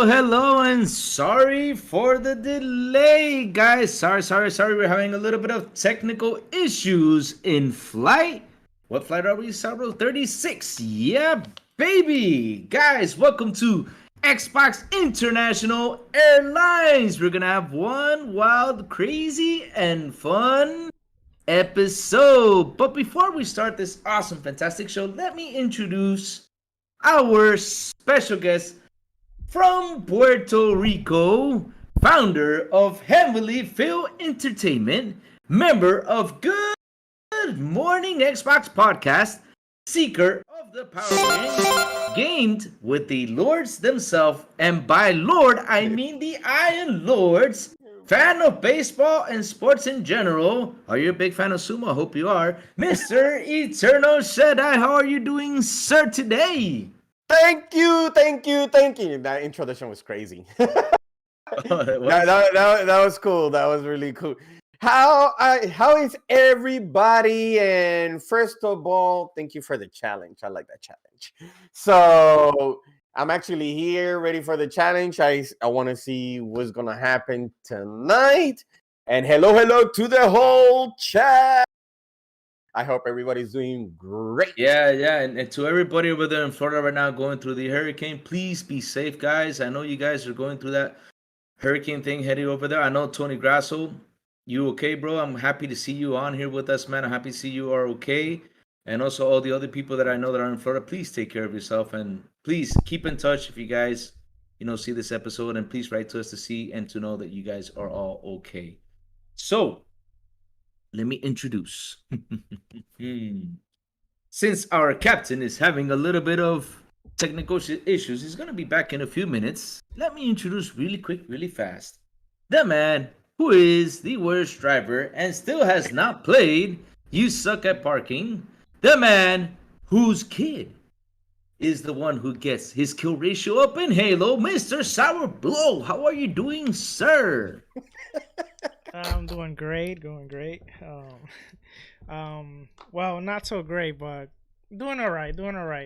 Hello, and sorry for the delay, guys. Sorry. We're having a little bit of technical issues in flight. What flight are we, Sabro? 36. Yeah, baby. Guys, welcome to Xbox International Airlines. We're gonna have one wild, crazy, and fun episode. But before we start this awesome, fantastic show, let me introduce our special guest from Puerto Rico, founder of Heavenly Phil Entertainment, member of Good Morning Xbox Podcast, seeker of the Power Ring, gamed with the Lords themselves, and by Lord, I mean the Iron Lords, fan of baseball and sports in general. Are you a big fan of sumo? I hope you are. Mr. Eternal SHADDAI, how are you doing, sir, today? Thank you. That introduction was crazy. that was cool. That was really cool. How is everybody? And first of all, thank you for the challenge. I like that challenge. So I'm actually here, ready for the challenge. I want to see what's gonna happen tonight. And hello to the whole chat. I hope everybody's doing great. Yeah, and to everybody over there in Florida right now going through the hurricane, please be safe, guys. I know you guys are going through that hurricane thing heading over there. I know, Tony Grasso, you okay, bro? I'm happy to see you on here with us, man. I'm happy to see you are okay. And also all the other people that I know that are in Florida, please take care of yourself. And please keep in touch if you guys, see this episode. And please write to us to see and to know that you guys are all okay. So, let me introduce. Since our captain is having a little bit of technical issues, he's going to be back in a few minutes. Let me introduce really quick, really fast, the man who is the worst driver and still has not played You Suck at Parking. The man whose kid is the one who gets his kill ratio up in Halo, Mr. Sour Blow. How are you doing, sir? I'm doing great, going great. Well, not so great, but doing all right.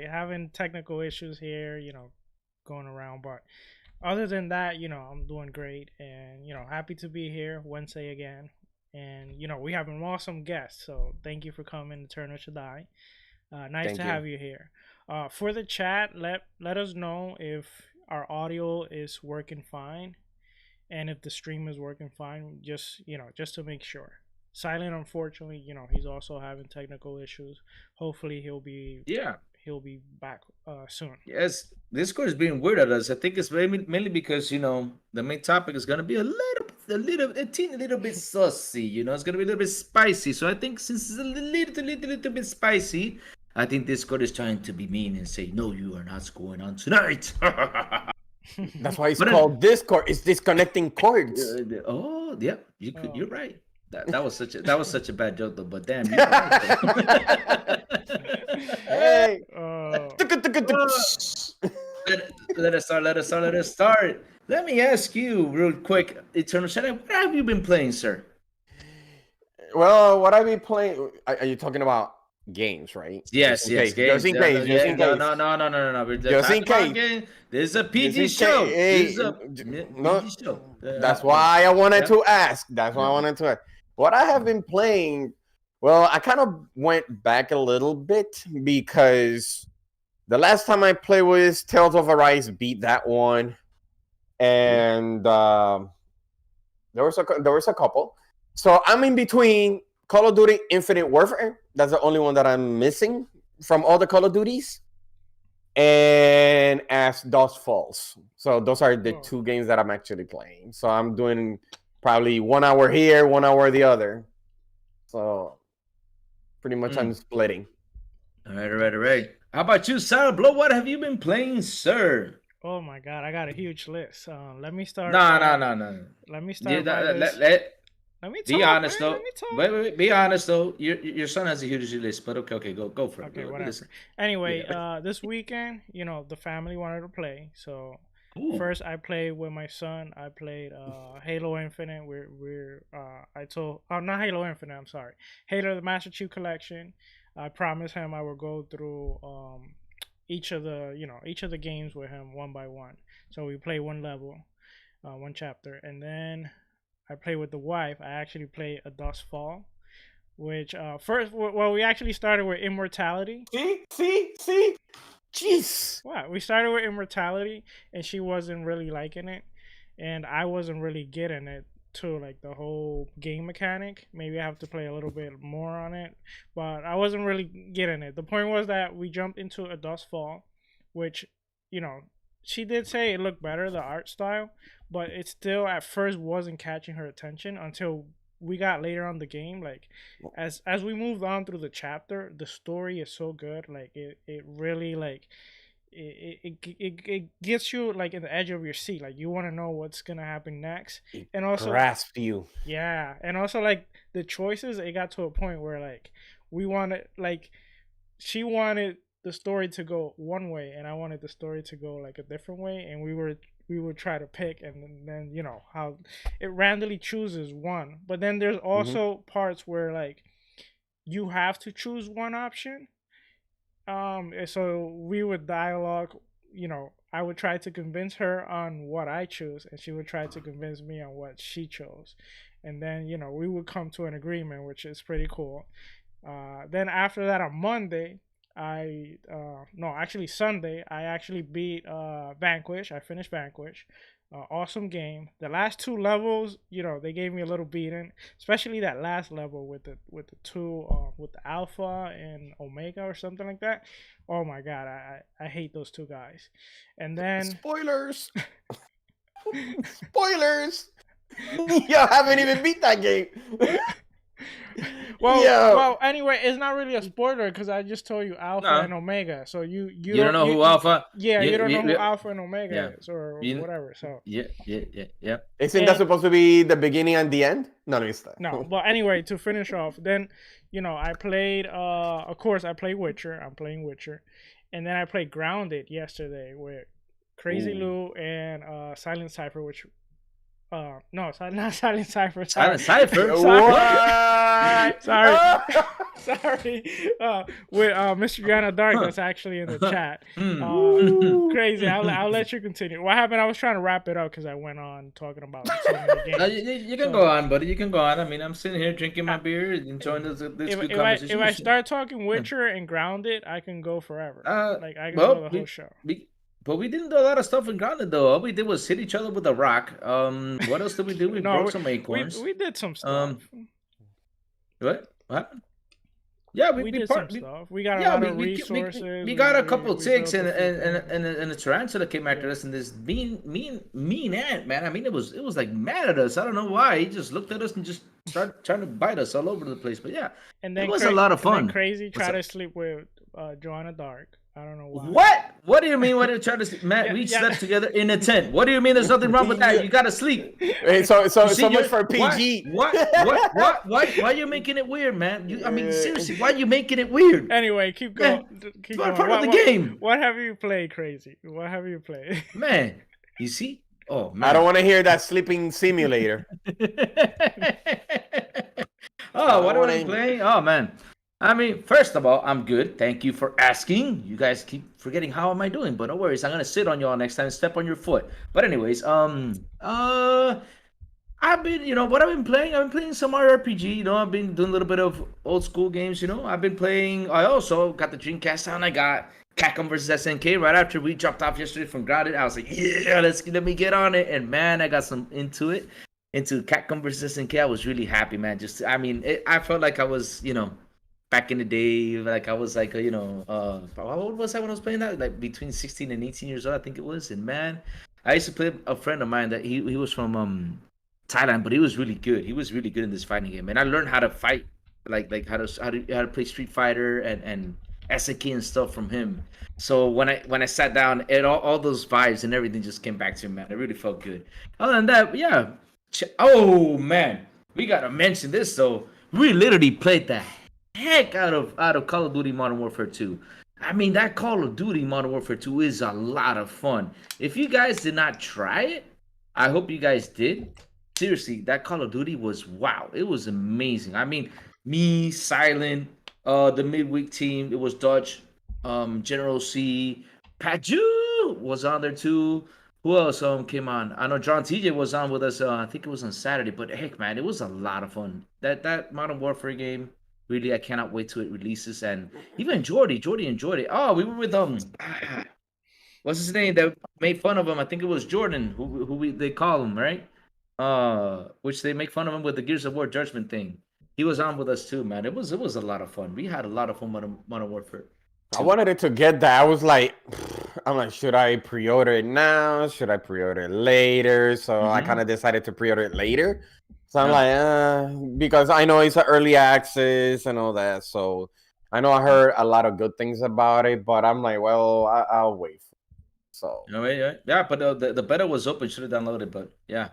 Having technical issues here, going around, but other than that, I'm doing great, and happy to be here Wednesday again. And we have an awesome guest, so thank you for coming, Eternal SHADDAI. Nice to have you here. For the chat, let us know if our audio is working fine. And if the stream is working fine, just to make sure. Silent, unfortunately, he's also having technical issues. Hopefully, he'll be back soon. Yes, Discord is being weird at us. I think it's mainly because the main topic is gonna be a little bit saucy. It's gonna be a little bit spicy. So I think since it's a little bit spicy, I think Discord is trying to be mean and say, "No, you are not going on tonight." That's why it's called Discord. It's disconnecting cords. Oh, yeah, you're right. That was such a bad joke though. But damn, you're right. Hey. Let us start. Let me ask you real quick, Eternal SHADDAI, what have you been playing, sir? Well, what I've been playing? Are you talking about games, right? Yes, games. Just in case. No. Just in case. This is a PG show. PG show. That's why I wanted to ask. What I have been playing, well, I kind of went back a little bit because the last time I played was Tales of Arise, beat that one, and there was a couple. So I'm in between Call of Duty Infinite Warfare. That's the only one that I'm missing from all the Call of Duties. And As Dusk Falls. So those are the two games that I'm actually playing. So I'm doing probably 1 hour here, 1 hour the other. So pretty much I'm splitting. All right. How about you, Sarah Blow? What have you been playing, sir? Oh my God, I got a huge list. Let me start. No. Let me start by this. Let me talk, be honest, man. though. Let me talk. Wait. Be honest, though. Your son has a huge list, but okay. Go for it. Okay, go, whatever. listen. Anyway, this weekend, the family wanted to play, so first I played with my son. I played Halo Infinite. Not Halo Infinite. I'm sorry, Halo the Master Chief Collection. I promised him I would go through each of the games with him one by one. So we play one level, one chapter, and then I play with the wife. I actually play A Dust Fall, which we actually started with Immortality. See? Jeez. What? We started with Immortality, and she wasn't really liking it, and I wasn't really getting it too, like the whole game mechanic. Maybe I have to play a little bit more on it, but I wasn't really getting it. The point was that we jumped into A Dust Fall, which, she did say it looked better, the art style, but it still at first wasn't catching her attention until we got later on the game. Like as we moved on through the chapter, the story is so good. Like it really like it gets you like in the edge of your seat. Like you want to know what's gonna happen next, and also grasp you. Yeah, and also like the choices. It got to a point where like she wanted the story to go one way, and I wanted the story to go like a different way, and we would try to pick, and then how it randomly chooses one. But then there's also parts where like you have to choose one option. So we would dialogue. I would try to convince her on what I choose, and she would try to convince me on what she chose, and then we would come to an agreement, which is pretty cool. Then after that on Monday, Sunday, I actually beat Vanquish. I finished Vanquish. Awesome game. The last two levels, they gave me a little beating, especially that last level with the two with the Alpha and Omega or something like that. Oh my God, I hate those two guys. And then spoilers. Spoilers. You haven't even beat that game. Well, anyway, it's not really a spoiler because I just told you Alpha and Omega. So you don't know who Alpha. Yeah, you don't know who Alpha and Omega is or whatever. So yeah. Isn't that supposed to be the beginning and the end? No, it's not. No, but anyway, to finish off, then I played. Of course, I played Witcher. I'm playing Witcher, and then I played Grounded yesterday with Crazy Lou and Silent Cypher, which. No, not Silent Cypher. Silent Cypher? What? Sorry. With Mr. Yana Dark, that's actually in the chat. Crazy. I'll let you continue. What happened? I was trying to wrap it up because I went on talking about so many games. You can go on, buddy. You can go on. I mean, I'm sitting here drinking my beer, enjoying this good conversation. If I start talking Witcher and Grounded, I can go forever. I can go the whole show. But we didn't do a lot of stuff in Grounded, though. All we did was hit each other with a rock. What else did we do? We broke some acorns. We did some stuff. What happened? Yeah, we did some stuff. We got a lot of resources. We got a couple ticks and a tarantula came after us, and this mean ant, man. I mean, it was like mad at us. I don't know why. He just looked at us and just started trying to bite us all over the place. But yeah, and then it was a lot of fun. And then Crazy tried to sleep with Joanna Dark. I don't know why. What? What do you mean when they're trying to sleep? Matt, we slept together in a tent. What do you mean there's nothing wrong with that? You gotta sleep. Hey, so much for PG. Why are you making it weird, man? I mean, seriously, why are you making it weird? Anyway, keep going. Keep going. Part of the game. What have you played, Crazy? What have you played? Man, you see? Oh, man. I don't want to hear that sleeping simulator. Oh, what am I playing? Oh, man. I mean, first of all, I'm good. Thank you for asking. You guys keep forgetting how am I doing, but no worries. I'm gonna sit on y'all next time and step on your foot. But anyways, I've been, what I've been playing. I've been playing some RPG. I've been doing a little bit of old school games. I've been playing. I also got the Dreamcast on. I got Capcom vs SNK right after we dropped off yesterday from Grounded. I was like, yeah, let me get on it. And man, I got some into Capcom vs SNK. I was really happy, man. I felt like I was, back in the day, like I was like, how old was I when I was playing that? Like between 16 and 18 years old, I think it was. And man, I used to play a friend of mine that he was from Thailand, but he was really good. He was really good in this fighting game. And I learned how to fight like how to play Street Fighter and SNK and stuff from him. So when I sat down, all those vibes and everything just came back to me, man. It really felt good. Other than that, yeah. Oh man, we gotta mention this though. We literally played the heck out of Call of Duty Modern Warfare 2. I mean, that Call of Duty Modern Warfare 2 is a lot of fun. If you guys did not try it, I hope you guys did. Seriously, that Call of Duty was wow. It was amazing. I mean, me, Silent, the midweek team, it was Dutch, General C, Paju was on there too. Who else came on? I know John TJ was on with us. I think it was on Saturday, but heck, man, it was a lot of fun. That Modern Warfare game, really, I cannot wait till it releases. And even Jordy enjoyed it. Oh, we were with what's his name that made fun of him? I think it was Jordan, they call him, right? Which they make fun of him with the Gears of War Judgment thing. He was on with us too, man. It was a lot of fun. We had a lot of fun with Modern Warfare. I wanted it to get that. I was like, should I pre-order it now? Should I pre-order it later? So I kind of decided to pre-order it later. So I'm like, because I know it's an early access and all that. So I know I heard a lot of good things about it, but I'm like, well, I'll wait. So yeah, but the beta was open. Should have downloaded, but yeah.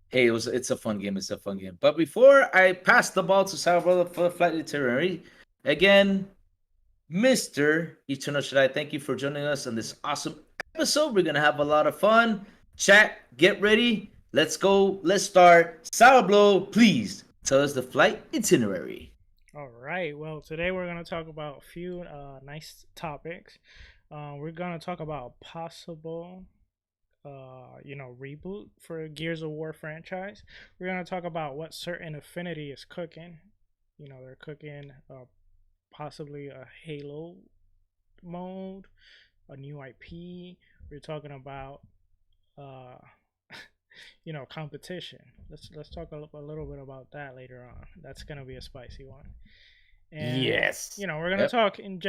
Hey, it's a fun game. It's a fun game. But before I pass the ball to Salvador for the flight itinerary, again, Mr. Eternal Shaddai, thank you for joining us on this awesome episode. We're gonna have a lot of fun. Chat, get ready. Let's go. Let's start. Salvador, please tell us the flight itinerary. All right. Well, today we're gonna talk about a few nice topics. We're gonna talk about possible reboot for Gears of War franchise. We're gonna talk about what certain Affinity is cooking. They're cooking possibly a Halo mode, a new IP. We're talking about competition. Let's talk a little bit about that later on. That's gonna be a spicy one. And, yes. We're gonna talk in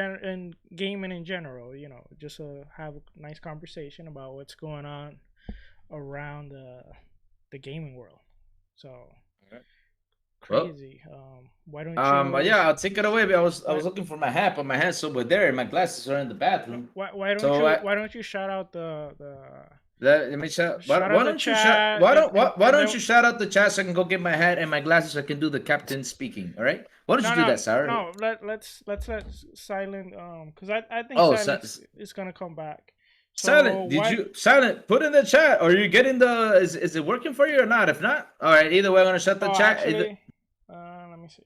gaming in general. Just have a nice conversation about what's going on around the gaming world. So crazy. Why don't you? But yeah, I'll take it away. I was looking for my hat, but my hat's over there, and my glasses are in the bathroom. Why don't you shout out the Let me shout. Why don't you shout out the chat so I can go get my hat and my glasses so I can do the captain speaking? All right. Why don't you do that, Sarah? No, let's let Silent because I think Silent is gonna come back. So Silent? Put in the chat. Or are you getting the? Is it working for you or not? If not, all right. Either way, I'm gonna shut the chat. Actually, let me see.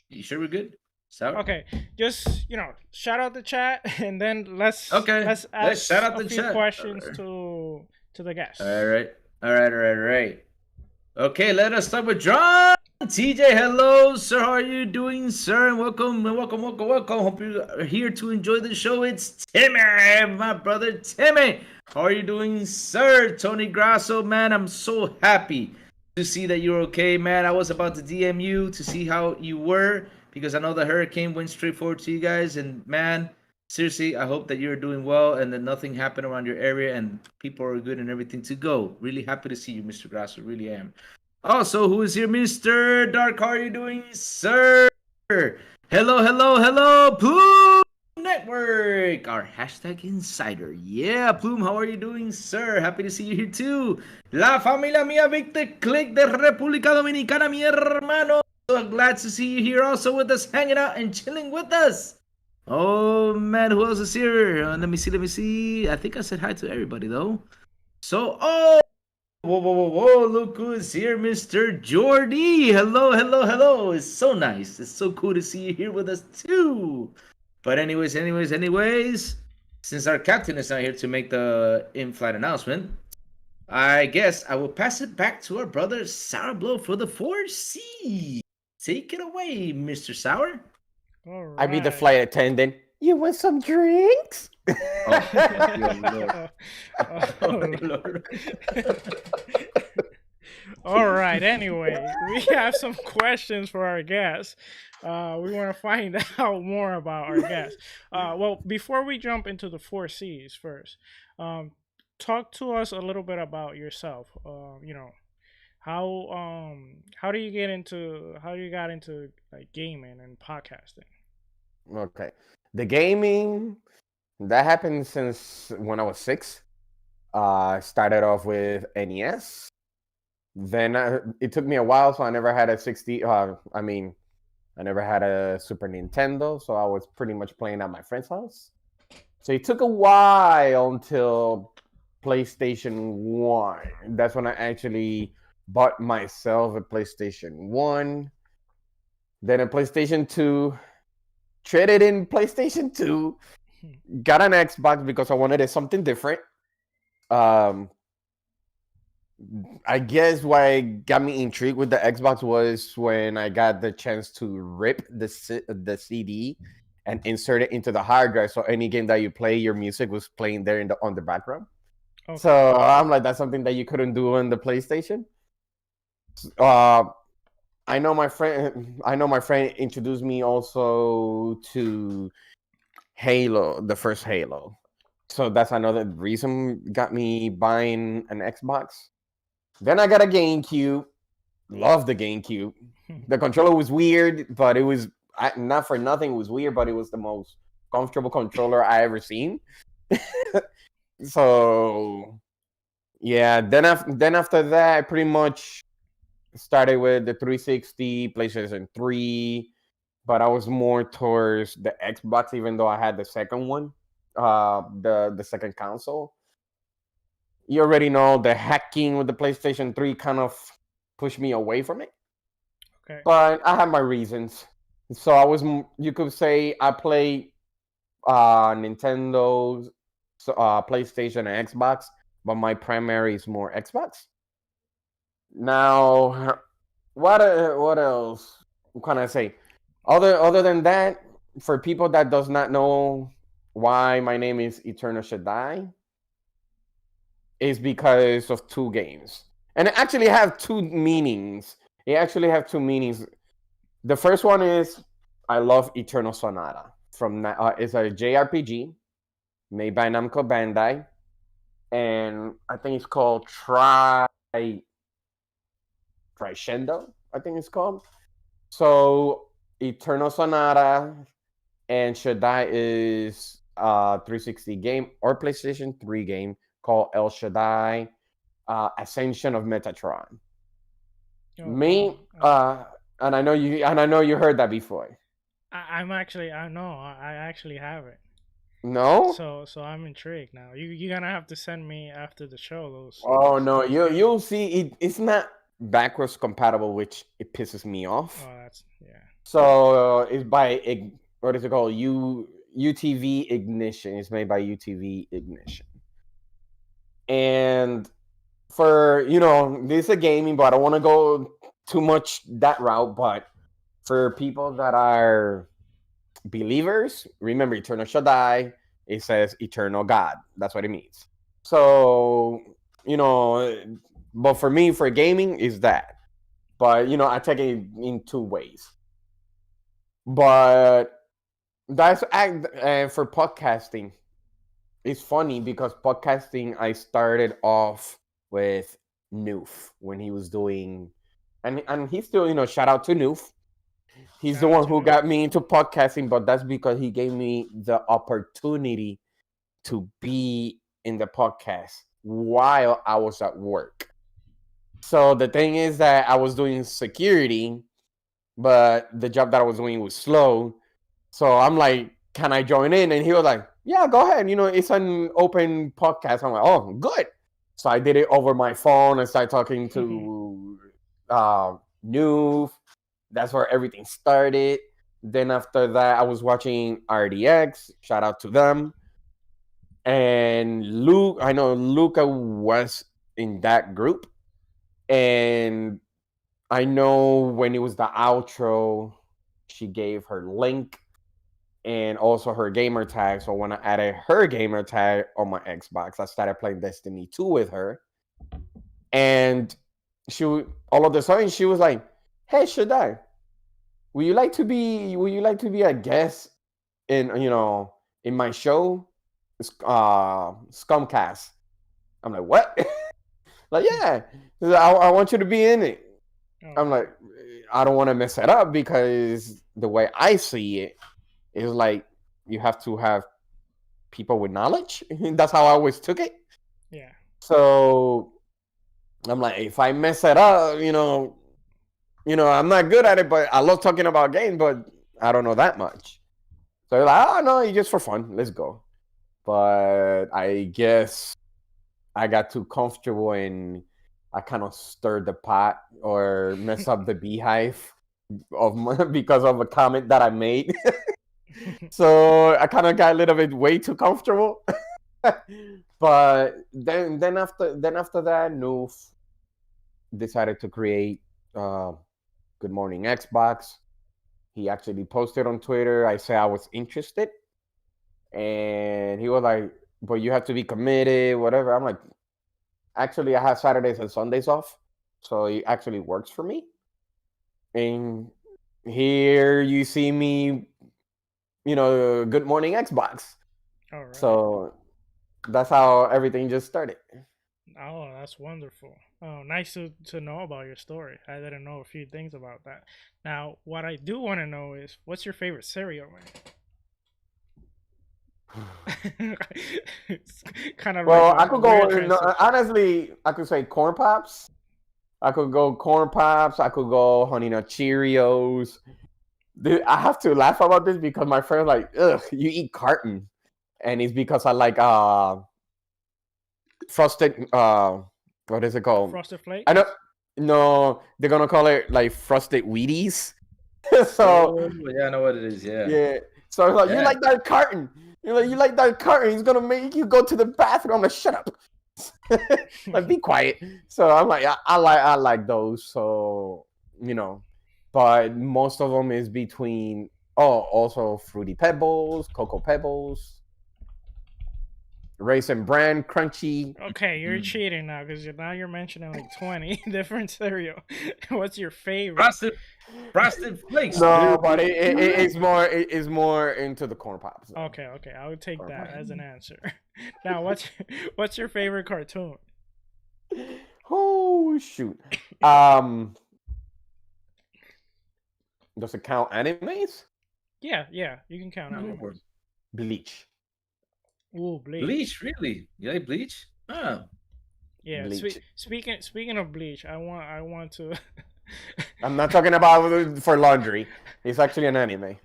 You sure we're good? Sorry. Okay, just shout out the chat and then let's ask shout out a the few chat. questions to the guests. All right. Okay, let us start with John TJ. Hello, sir. How are you doing, sir? And welcome. Hope you are here to enjoy the show. It's Timmy, my brother Timmy. How are you doing, sir? Tony Grasso, man, I'm so happy to see that you're okay, man. I was about to DM you to see how you were because I know the hurricane went straight forward to you guys, and man, seriously, I hope that you're doing well and that nothing happened around your area and people are good and everything to go. Really happy to see you, Mr. Grasso. Really am. Also, who is here, Mr. Dark? How are you doing, sir? Hello, Plume Network, our hashtag insider. Yeah, Plume, how are you doing, sir? Happy to see you here too. La familia mía Victor Click de República Dominicana, mi hermano. So glad to see you here also with us, hanging out and chilling with us. Oh man, who else is here? Let me see. I think I said hi to everybody though. So, whoa, look who's here, Mr. Jordy. Hello. It's so nice. It's so cool to see you here with us too. But anyways, since our captain is not here to make the in-flight announcement, I guess I will pass it back to our brother Sour Blow for the 4C. Take it away, Mr. Sour. All right. I be the flight attendant. You want some drinks? Oh, Lord. All right. Anyway, we have some questions for our guests. We want to find out more about our guests. Well, before we jump into the 4Cs first, talk to us a little bit about yourself. how do you get into how you got into like gaming and podcasting? Okay. The gaming that happened since when I was 6. I started off with NES. Then it took me a while, so I never had a 60. I never had a Super Nintendo, so I was pretty much playing at my friend's house. So it took a while until PlayStation 1. That's when I actually bought myself a PlayStation 1. Then a PlayStation 2. Traded in PlayStation 2. Got an Xbox because I wanted something different. I guess what got me intrigued with the Xbox was when I got the chance to rip the CD and insert it into the hard drive. So any game that you play, your music was playing there on the background. Okay. So I'm like, that's something that you couldn't do on the PlayStation. I know my friend introduced me also to Halo, the first Halo. So that's another reason got me buying an Xbox. Then I got a GameCube. Love the GameCube. The controller was weird, but it was not for nothing. It was weird, but it was the most comfortable controller I ever seen. So yeah. Then after that, I pretty much started with the 360, PlayStation 3, but I was more towards the Xbox, even though I had the second one, the second console. You already know the hacking with the PlayStation 3 kind of pushed me away from it. Okay. But I have my reasons. So you could say I play Nintendo, PlayStation, and Xbox, but my primary is more Xbox. Now, what else can I say? Other than that, for people that does not know why my name is Eternal SHADDAI, is because of 2 games. And it actually have 2 meanings. The first one is I love Eternal Sonata. It's a JRPG made by Namco Bandai. And I think it's called Crescendo, I think it's called. So Eternal Sonata and SHADDAI is a 360 game or PlayStation 3 game called El Shaddai, Ascension of Metatron. And I know you heard that before. I actually have it. No. So I'm intrigued now. You're gonna have to send me after the show those. Oh no, you'll see it's not backwards compatible, which it pisses me off. Oh, that's yeah. So it's by what is it called? UTV Ignition. It's made by UTV Ignition. And for, this is a gaming, but I don't want to go too much that route. But for people that are believers, remember Eternal Shaddai, it says eternal God. That's what it means. So, but for me, for gaming, is that. But, I take it in 2 ways. But that's for podcasting. It's funny because podcasting, I started off with Noof when he was doing, and he's still, shout out to Noof. He's the one who got me into podcasting, but that's because he gave me the opportunity to be in the podcast while I was at work. So the thing is that I was doing security, but the job that I was doing was slow. So I'm like, can I join in? And he was like, yeah, go ahead. It's an open podcast. I'm like, oh, good. So I did it over my phone and started talking to Noof. That's where everything started. Then after that, I was watching RDX. Shout out to them. And I know Luca was in that group. And I know when it was the outro, she gave her link and also her gamer tag. So when I added her gamer tag on my Xbox, I started playing Destiny 2 with her. And all of a sudden she was like, hey, Shaddai, would you like to be a guest in my show, Scumcast? I'm like, what? Like, yeah, I want you to be in it. Oh. I'm like, I don't want to mess it up because the way I see it is like you have to have people with knowledge. That's how I always took it. Yeah. So I'm like, if I mess it up, I'm not good at it, but I love talking about games, but I don't know that much. So they're like, oh no, it's just for fun. Let's go. But I guess I got too comfortable and I kind of stirred the pot or mess up the beehive because of a comment that I made. So I kind of got a little bit way too comfortable. But then after that, Noof decided to create Good Morning Xbox. He actually posted on Twitter. I said I was interested, and he was like, "But you have to be committed, whatever." I'm like, "Actually, I have Saturdays and Sundays off, so it actually works for me." And here you see me, Good Morning Xbox. All right. So that's how everything just started. Oh, that's wonderful. Oh, nice to know about your story. I didn't know a few things about that. Now, what I do want to know is, what's your favorite cereal, man? It's kind of Well, like I could go. Honestly, I could say Corn Pops. I could go Corn Pops. I could go Honey Nut Cheerios. Dude, I have to laugh about this because my friend's like, "Ugh, you eat carton," and it's because I like frosted. What is it called? Frosted Flakes. I don't. No, they're gonna call it like frosted Wheaties. So yeah, I know what it is. Yeah. Yeah. So like, Yeah. you like that carton? You're like, you like that carton? He's gonna make you go to the bathroom. I'm like, shut up. Like, be quiet. So I'm like, I like those. So but most of them is between. Oh, also Fruity Pebbles, Cocoa Pebbles, Raisin Bran Crunchy. Okay, you're cheating now because now you're mentioning like 20 different cereal. What's your favorite? Frosted Flakes. No, but it's more into the Corn Pops. So. Okay, I would take that as an answer. Now, what's your favorite cartoon? Oh shoot. Does it count animes? Yeah, you can count on Bleach. Ooh, Bleach. Bleach, really? You like Bleach? Oh. Yeah. Speaking of Bleach, I want to. I'm not talking about for laundry. It's actually an anime.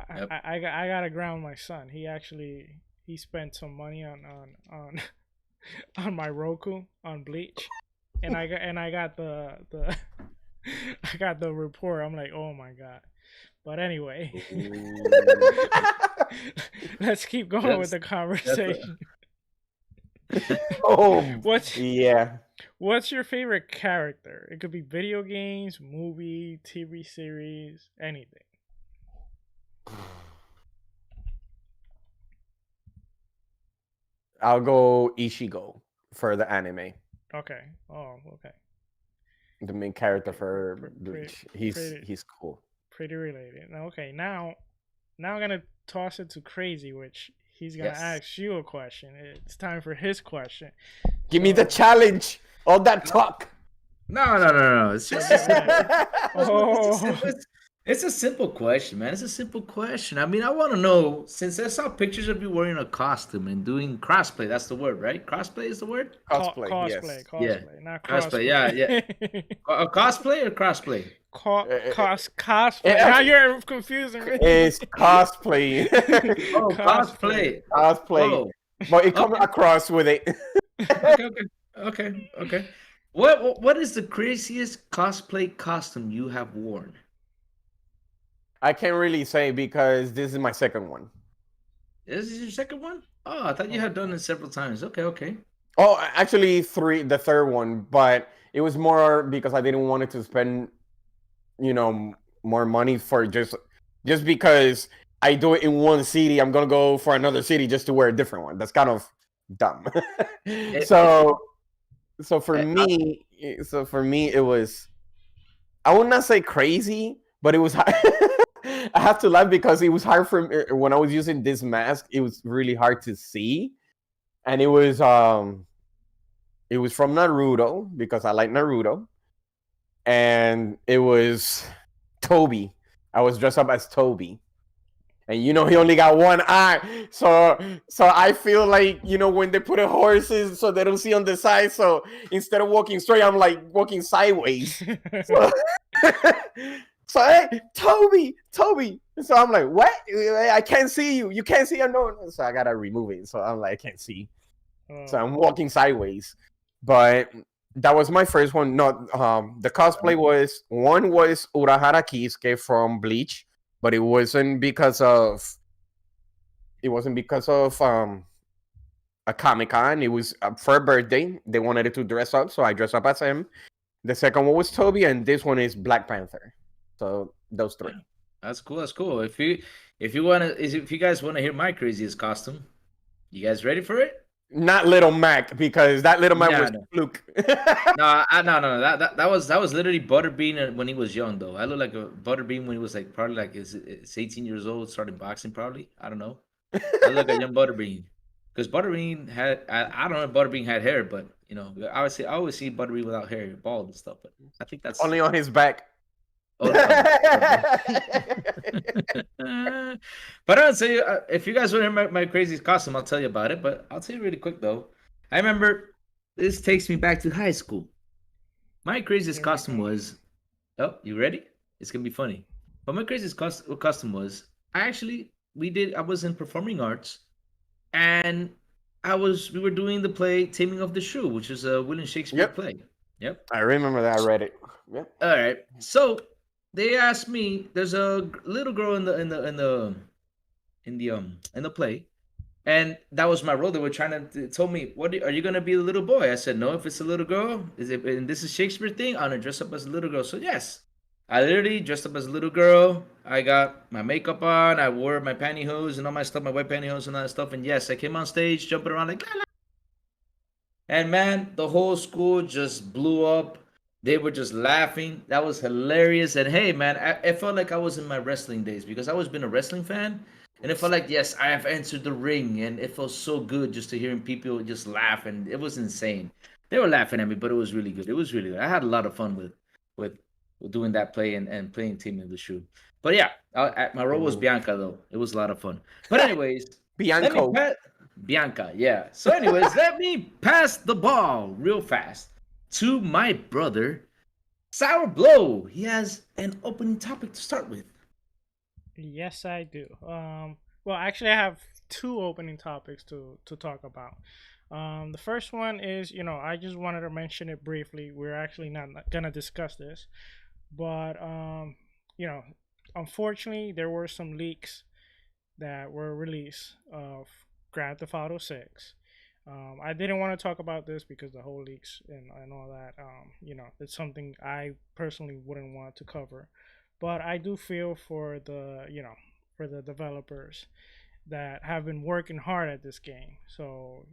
I gotta ground my son. He spent some money on my Roku on Bleach, and I got the I got the report. I'm like, oh my god. But anyway, let's keep going with the conversation. What's your favorite character? It could be video games, movie, TV series, anything. I'll go Ichigo for the anime. Okay. Oh, okay. The main character for Bleach. He's cool. Pretty related. Okay, now I'm gonna toss it to Crazy, which he's gonna ask you a question. It's time for his question. Give me the challenge. All that talk. No. It's a simple question, man. It's a simple question. I mean, I want to know, since I saw pictures of you wearing a costume and doing crossplay. That's the word, right? Crossplay is the word? Cosplay, yeah. Not crossplay. Yeah. Cosplay or crossplay? Cosplay. Now you're confusing me. It's cosplay. Cosplay. Cosplay. Oh. But it comes across with it. Okay. What is the craziest cosplay costume you have worn? I can't really say because this is my second one. This is your second one? Oh, I thought you had done it several times. Okay. Oh, actually the third one, but it was more because I didn't want it to spend, more money for just because I do it in one city, I'm gonna go for another city just to wear a different one. That's kind of dumb. So for me, it was, I would not say crazy, but it was hard. I have to laugh because it was hard for me when I was using this mask. It was really hard to see, and it was It was from Naruto because I like Naruto, and it was Toby. I was dressed up as Toby. And he only got one eye, so I feel like when they put a horses so they don't see on the side. So instead of walking straight, I'm like walking sideways. So, so hey, Toby. So I'm like, what? I can't see you. You can't see. No. So I gotta remove it. So I'm like, I can't see. So I'm walking sideways. But that was my first one. No, the cosplay was Urahara Kisuke from Bleach. But it wasn't because of a Comic-Con. It was for a birthday. They wanted it to dress up, so I dressed up as him. The second one was Toby, and this one is Black Panther. So those three. That's cool. If you guys wanna hear my craziest costume, you guys ready for it? Not Little Mac, because that Little Mac was Fluke. No. That was literally Butterbean when he was young, though. I look like a Butterbean when he was like probably like is 18 years old, started boxing probably. I don't know. I look like a young Butterbean because Butterbean had I don't know if Butterbean had hair, but I always see Butterbean without hair, bald and stuff. But I think that's only on his back. But I'll tell you, if you guys want to hear my craziest costume, I'll tell you about it. But I'll tell you really quick though. I remember this takes me back to high school. My craziest costume was, you ready? It's gonna be funny. But my craziest costume was I was in performing arts, and we were doing the play Taming of the Shrew, which is a William Shakespeare play. Yep. I remember that. I read it. Yep. All right. So they asked me. There's a little girl in the play, and that was my role. They were trying to tell me, "What are you gonna be the little boy?" I said, "No. If it's a little girl, and this is Shakespeare thing, I'm gonna dress up as a little girl." So yes, I literally dressed up as a little girl. I got my makeup on. I wore my pantyhose and all my stuff, my white pantyhose and all that stuff. And yes, I came on stage jumping around like, la, la. And man, the whole school just blew up. They were just laughing. That was hilarious. And hey, man, I felt like I was in my wrestling days because I always been a wrestling fan. And it felt like, yes, I have entered the ring. And it felt so good just to hearing people just laugh. And it was insane. They were laughing at me, but it was really good. It was really good. I had a lot of fun with doing that play and playing Team of the Shoe. But yeah, my role was Bianca, though. It was a lot of fun. But anyways. Bianca, yeah. So anyways, let me pass the ball real fast to my brother, Sour Blow. He has an opening topic to start with. Yes, I do. Well, actually, I have two opening topics to talk about. The first one is, I just wanted to mention it briefly. We're actually not gonna discuss this, but unfortunately, there were some leaks that were released of Grand Theft Auto 6. I didn't want to talk about this because the whole leaks and all that, it's something I personally wouldn't want to cover. But I do feel for the developers that have been working hard at this game. So,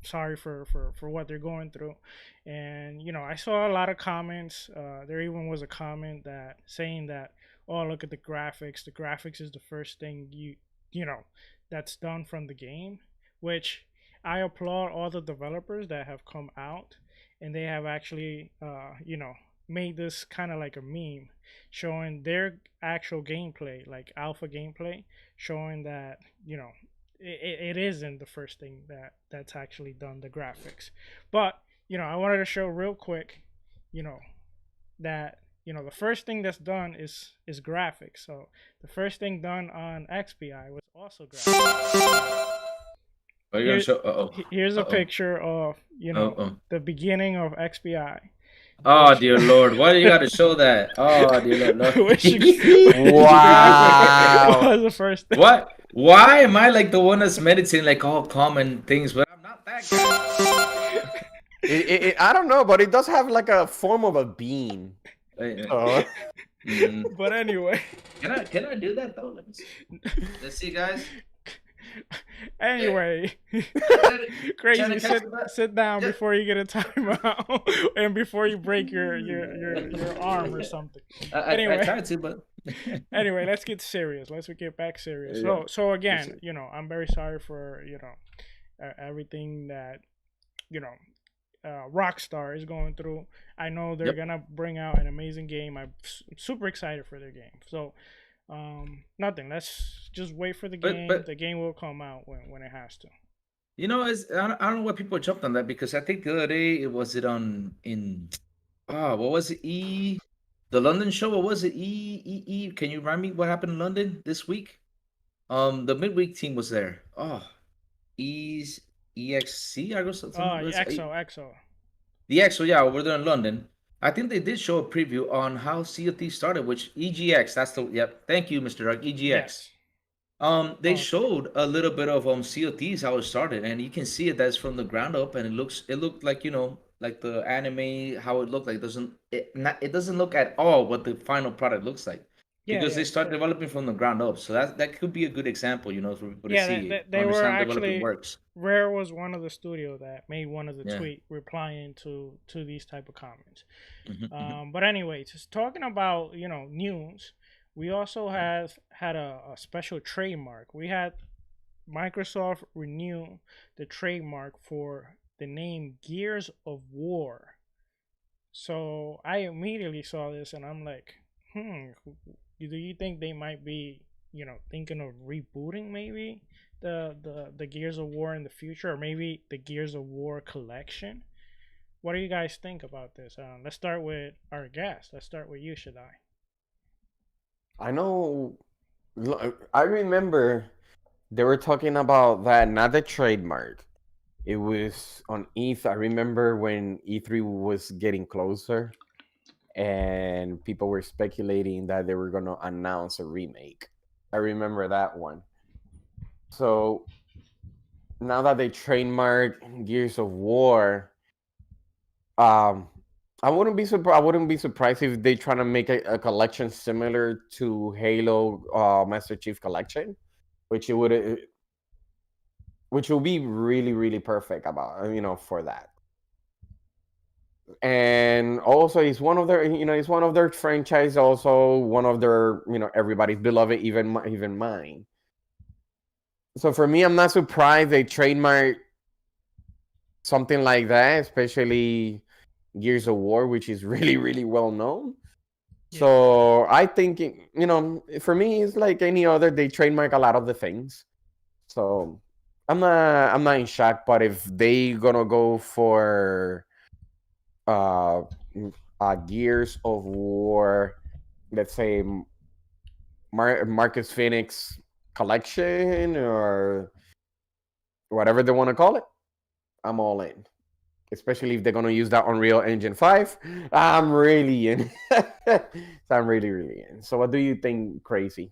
sorry for what they're going through. And, I saw a lot of comments. There even was a comment that saying that, oh, look at the graphics. The graphics is the first thing that's done from the game, which I applaud all the developers that have come out and they have actually, made this kind of like a meme showing their actual gameplay, like alpha gameplay, showing that, it isn't the first thing that's actually done, the graphics. But, I wanted to show real quick, that the first thing that's done is graphics. So the first thing done on XBI was also graphics. Here's a picture of the beginning of XBI. Oh dear Lord! Why do you got to show that? Oh dear Lord! Wow! That was the first thing. What? Why am I like the one that's meditating like all common things, but I'm not that guy. I don't know, but it does have like a form of a bean. But anyway, can I do that though? Let's see, guys. Anyway, Crazy, sit down before you get a timeout and before you break your arm or something. I tried to, but anyway, let's get serious. Let's get back serious. So again, I'm very sorry for everything that Rockstar is going through. I know they're gonna bring out an amazing game. I'm super excited for their game. So, nothing. Let's just wait for the game. But the game will come out when it has to. I don't know why people jumped on that, because I think the other day what was it? The London show? What was it? Can you remind me what happened in London this week? The midweek team was there. EXC, I guess. EXO. The EXO, yeah, over there in London. I think they did show a preview on how Sea of Thieves started, which EGX. Thank you, Mr. Dark. EGX. Yes. They showed a little bit of Sea of Thieves, how it started, and you can see it that's from the ground up, and it looked like like the anime, how it looked like. It doesn't look at all what the final product looks like. Because they start developing from the ground up, so that could be a good example, for people to see. They were actually works. Rare was one of the studio that made one of the tweet replying to these type of comments. But anyway, just talking about news, we also have had a special trademark. We had Microsoft renew the trademark for the name Gears of War. So I immediately saw this and I'm like, do you think they might be, thinking of rebooting maybe the Gears of War in the future, or maybe the Gears of War collection? What do you guys think about this? Let's start with our guest. Let's start with you, SHADDAI. I remember they were talking about that, not the trademark. It was on E3. I remember when E3 was getting closer, and people were speculating that they were going to announce a remake. I remember that one. So now that they trademark Gears of War, I wouldn't be surprised if they try to make a collection similar to Halo Master Chief Collection, which will be really, really perfect for that. And also, it's one of their franchise. Also, one of their everybody's beloved, even mine. So for me, I'm not surprised they trademark something like that, especially Gears of War, which is really, really well known. Yeah. So I think for me, it's like any other. They trademark a lot of the things. So I'm not in shock. But if they gonna go for Gears of War, let's say Marcus Phoenix collection or whatever they want to call it, I'm all in. Especially if they're going to use that Unreal Engine 5, I'm really in. I'm really, really in. So what do you think, Crazy?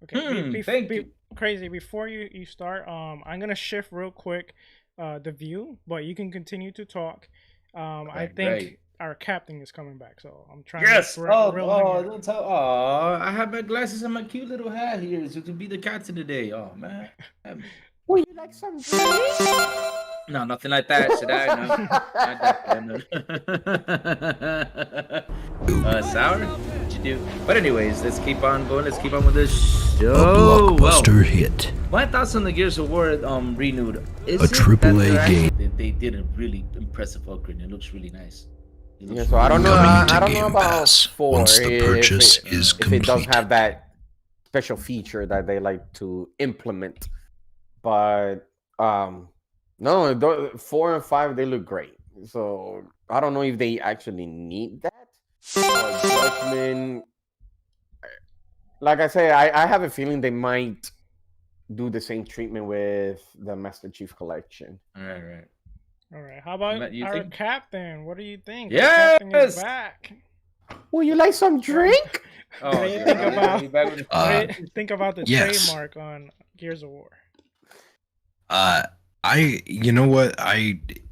Okay, thank you. Crazy, before you start, I'm going to shift real quick the view, but you can continue to talk. I think our captain is coming back, so I'm trying. Yes. Don't tell. I have my glasses and my cute little hat here, so to be the captain today. Oh man. Would you like some drinks? No, nothing like that. Should I? No. Sour? What'd you do? But anyways, let's keep on going. Let's keep on with this show. A blockbuster hit. My thoughts on the Gears of War renewed. A AAA game. They did a really impressive upgrade. It looks really nice. Yeah, so I don't know. I don't know about Pass 4 once the purchase is complete. If it does have that special feature that they like to implement, but no, 4 and 5 they look great. So I don't know if they actually need that. But Judgment, like I say, I have a feeling they might do the same treatment with the Master Chief Collection. All right. How about our captain? What do you think? Yes! The captain is back. Would you like some drink? What do you think about the trademark on Gears of War?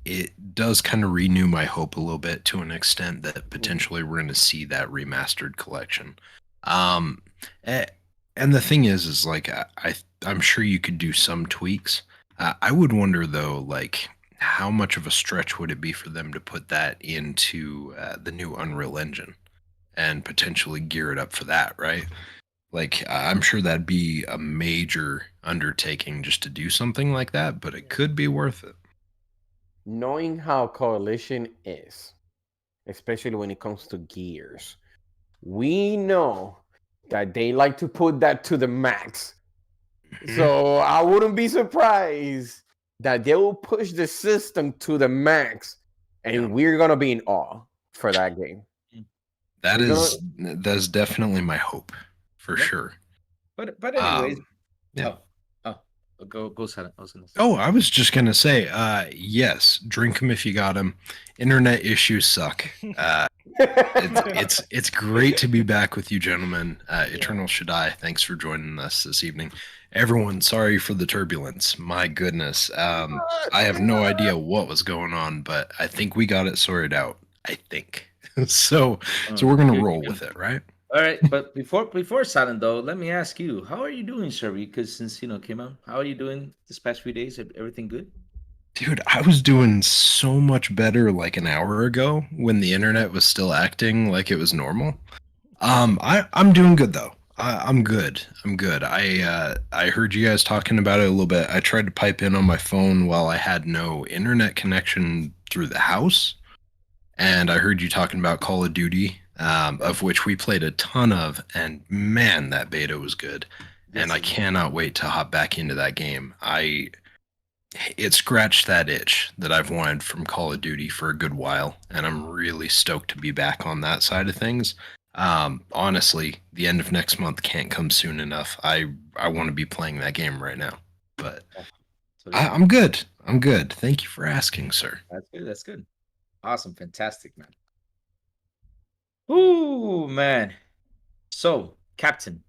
It does kind of renew my hope a little bit to an extent that potentially we're going to see that remastered collection. And the thing is like, I'm sure you could do some tweaks. I would wonder though, like, how much of a stretch would it be for them to put that into the new Unreal Engine and potentially gear it up for that, right? Like, I'm sure that'd be a major undertaking just to do something like that, but it could be worth it. knowing how Coalition is, especially when it comes to gears, we know that they like to put that to the max. So I wouldn't be surprised that they will push the system to the max, and we're gonna be in awe for that game. That's definitely my hope, for sure. But anyways, yeah. Go Silent. I was just gonna say, yes, drink them if you got them. Internet issues suck. It's great to be back with you, gentlemen. Eternal SHADDAI, thanks for joining us this evening. Everyone, sorry for the turbulence. My goodness, I have no idea what was going on, but I think we got it sorted out. I think so. So we're gonna roll with it, right? All right, but before Silent though, let me ask you, how are you doing, sir? Because since came out, how are you doing this past few days? Everything good? Dude, I was doing so much better like an hour ago when the internet was still acting like it was normal. I'm doing good though. I'm good. I heard you guys talking about it a little bit. I tried to pipe in on my phone while I had no internet connection through the house, and I heard you talking about Call of Duty, of which we played a ton of, and man, that beta was good. And I cannot wait to hop back into that game. It scratched that itch that I've wanted from Call of Duty for a good while, and I'm really stoked to be back on that side of things. Honestly, the end of next month can't come soon enough. I want to be playing that game right now, but I'm good. I'm good. Thank you for asking, sir. That's good. Awesome. Fantastic, man. Ooh, man. So, Captain,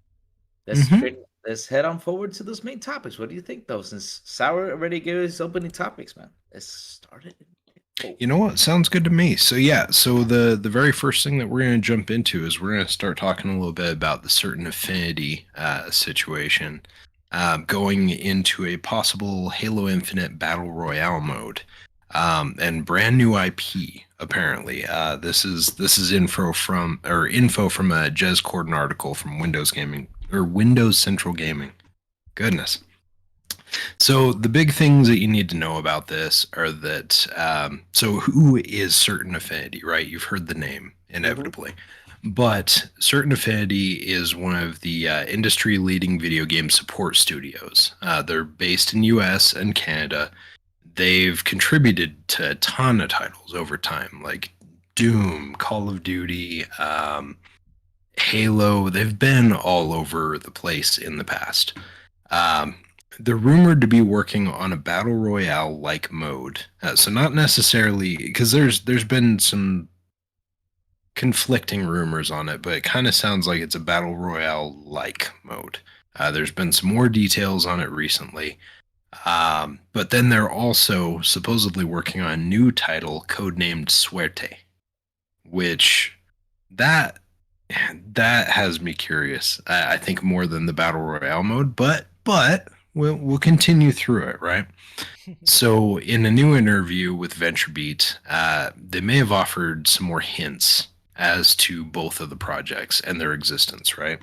let's head on forward to those main topics. What do you think, though? Since Sour already gave us opening topics, man. Let's start it. You know what? Sounds good to me. So the very first thing that we're going to jump into is we're going to start talking a little bit about the Certain Affinity situation, going into a possible Halo Infinite Battle Royale mode, and brand new IP. Apparently, this is info from a Jez Corden article from Windows Central Gaming. Goodness. So the big things that you need to know about this are that, so who is Certain Affinity, right? You've heard the name, inevitably. But Certain Affinity is one of the industry-leading video game support studios. They're based in US and Canada. They've contributed to a ton of titles over time, like Doom, Call of Duty, Halo. They've been all over the place in the past. They're rumored to be working on a battle royale-like mode. So not necessarily, because there's been some conflicting rumors on it, but it kind of sounds like it's a battle royale-like mode. There's been some more details on it recently. But then they're also supposedly working on a new title codenamed Suerte, which that has me curious. I think more than the battle royale mode, but we'll continue through it, right? So in a new interview with VentureBeat, they may have offered some more hints as to both of the projects and their existence, right?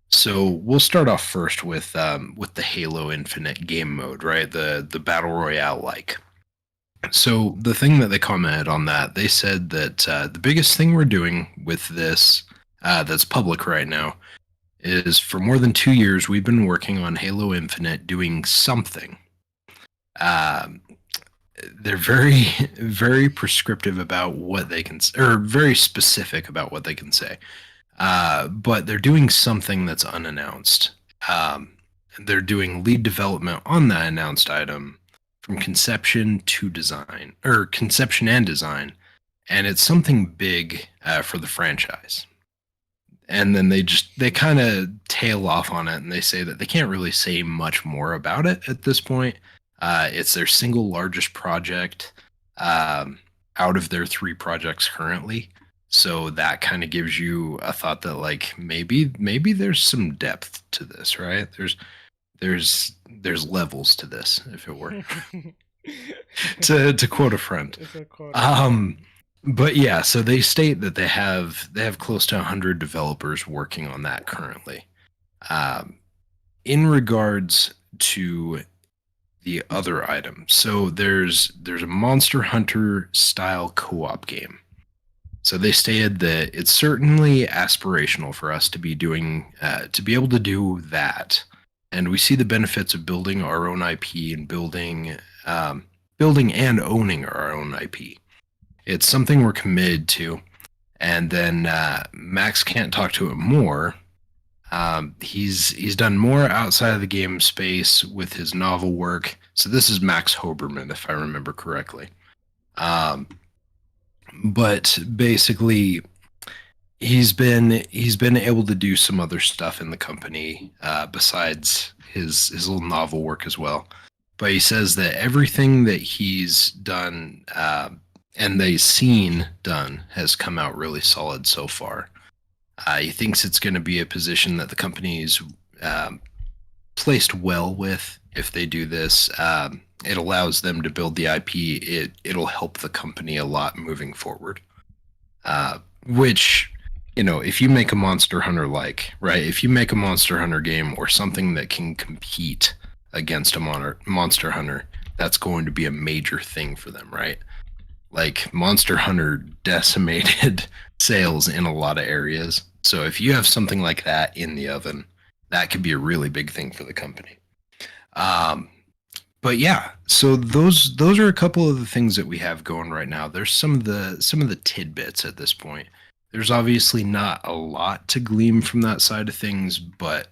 So we'll start off first with the Halo Infinite game mode, right? The battle royale like. So the thing that they commented on that, they said that the biggest thing we're doing with this that's public right now is for more than 2 years we've been working on Halo Infinite doing something. They're very, very prescriptive about what they can, or very specific about what they can say. But they're doing something that's unannounced. They're doing lead development on that announced item from conception to design, or conception and design, and it's something big for the franchise. And then they kind of tail off on it, and they say that they can't really say much more about it at this point. It's their single largest project out of their 3 projects currently. So that kind of gives you a thought that like maybe there's some depth to this, right? There's levels to this, if it were. to quote a friend. But yeah, so they state that they have close to 100 developers working on that currently. In regards to the other items. So there's a Monster Hunter style co-op game. So they stated that it's certainly aspirational for us to be doing, to be able to do that, and we see the benefits of building our own IP and building and owning our own IP. It's something we're committed to. And then Max can't talk to it more. He's done more outside of the game space with his novel work. So this is Max Hoberman, if I remember correctly. But basically, he's been able to do some other stuff in the company besides his little novel work as well. But he says that everything that he's done and they've seen done has come out really solid so far. He thinks it's going to be a position that the company's placed well with if they do this. It allows them to build the IP. It'll help the company a lot moving forward. Which, if you make a Monster Hunter if you make a Monster Hunter game or something that can compete against a Monster Hunter, that's going to be a major thing for them, right? Like Monster Hunter decimated sales in a lot of areas. So if you have something like that in the oven, that could be a really big thing for the company. But yeah, so those are a couple of the things that we have going right now. There's some of the tidbits at this point. There's obviously not a lot to glean from that side of things, but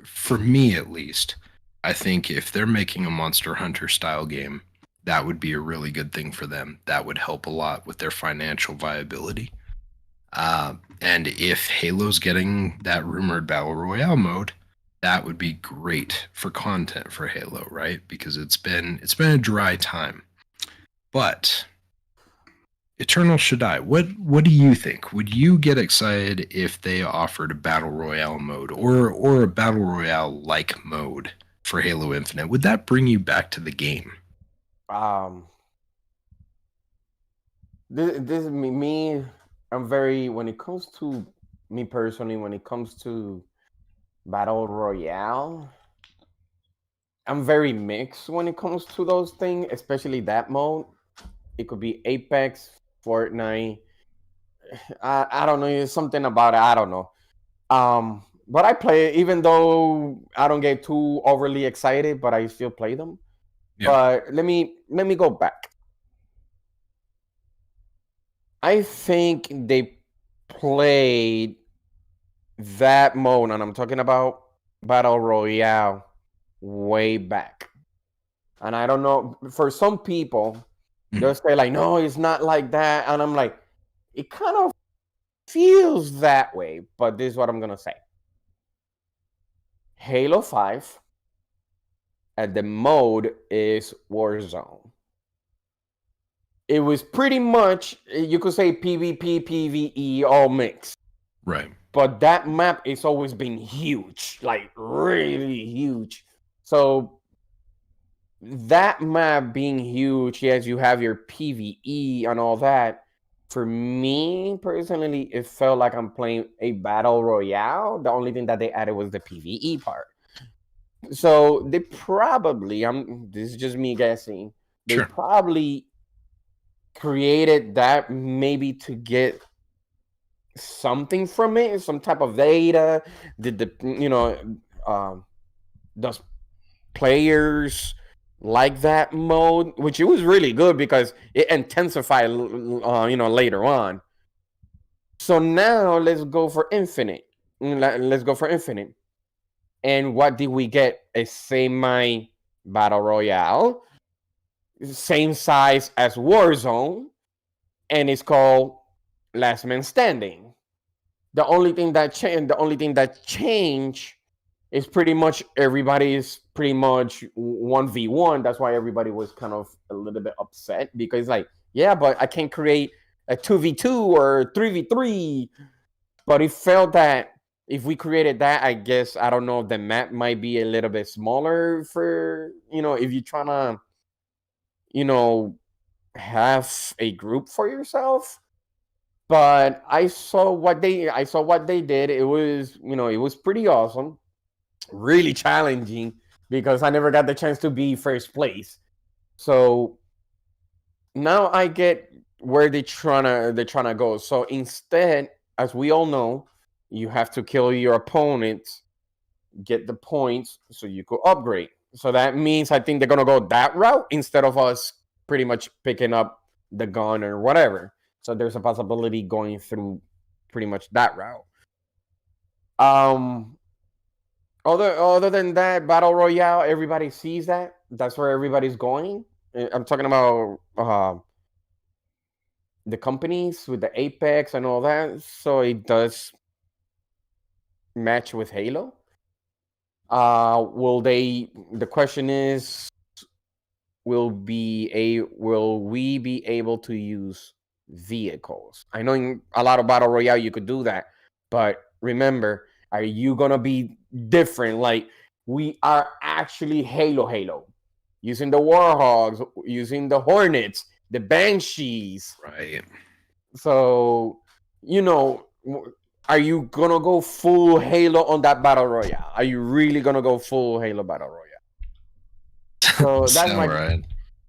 for me at least, I think if they're making a Monster Hunter style game, that would be a really good thing for them. That would help a lot with their financial viability. And if Halo's getting that rumored Battle Royale mode, that would be great for content for Halo, right? Because it's been a dry time. But Eternal SHADDAI, what do you think? Would you get excited if they offered a Battle Royale mode or a Battle Royale like mode for Halo Infinite? Would that bring you back to the game? This is me. I'm very, when it comes to me personally, when it comes to Battle Royale, I'm very mixed when it comes to those things, especially that mode. It could be Apex, Fortnite. I don't know. There's something about it. I don't know. But I play it, even though I don't get too overly excited, but I still play them. Yeah. But let me go back. I think they played that mode, and I'm talking about Battle Royale, way back. And I don't know, for some people, they'll say like, no, it's not like that. And I'm like, it kind of feels that way. But this is what I'm going to say. Halo 5, and the mode is Warzone. It was pretty much, you could say PvP, PvE, all mixed. Right. But that map has always been huge, like really huge. So that map being huge, yes, you have your PvE and all that. For me personally, it felt like I'm playing a Battle Royale. The only thing that they added was the PvE part. So they probably, this is just me guessing, they probably created that maybe to get something from it, some type of data. Did does players like that mode, which it was really good because it intensified later on. So now let's go for Infinite. And what did we get? A semi Battle Royale, same size as Warzone, and it's called Last Man Standing. The only thing that changed is pretty much everybody is pretty much 1v1. That's why everybody was kind of a little bit upset, because like, yeah, but I can't create a 2v2 or 3v3. But it felt that if we created that, I guess, I don't know, the map might be a little bit smaller for, if you're trying to, have a group for yourself. But I saw what they did. It was, it was pretty awesome, really challenging. because I never got the chance to be first place. So now I get where they're trying to go. So instead, as we all know, you have to kill your opponent, get the points so you could upgrade. So that means I think they're gonna go that route instead of us pretty much picking up the gun or whatever. So there's a possibility going through pretty much that route. Other than that, Battle Royale, everybody sees that. That's where everybody's going. I'm talking about the companies with the Apex and all that. So it does match with Halo. The question is, will we be able to use vehicles? I know in a lot of Battle Royale you could do that, but remember, are you gonna be different? Like, we are actually Halo, using the Warhogs, using the Hornets, the Banshees. Right. So, are you gonna go full Halo on that Battle Royale? Are you really gonna go full Halo Battle Royale? So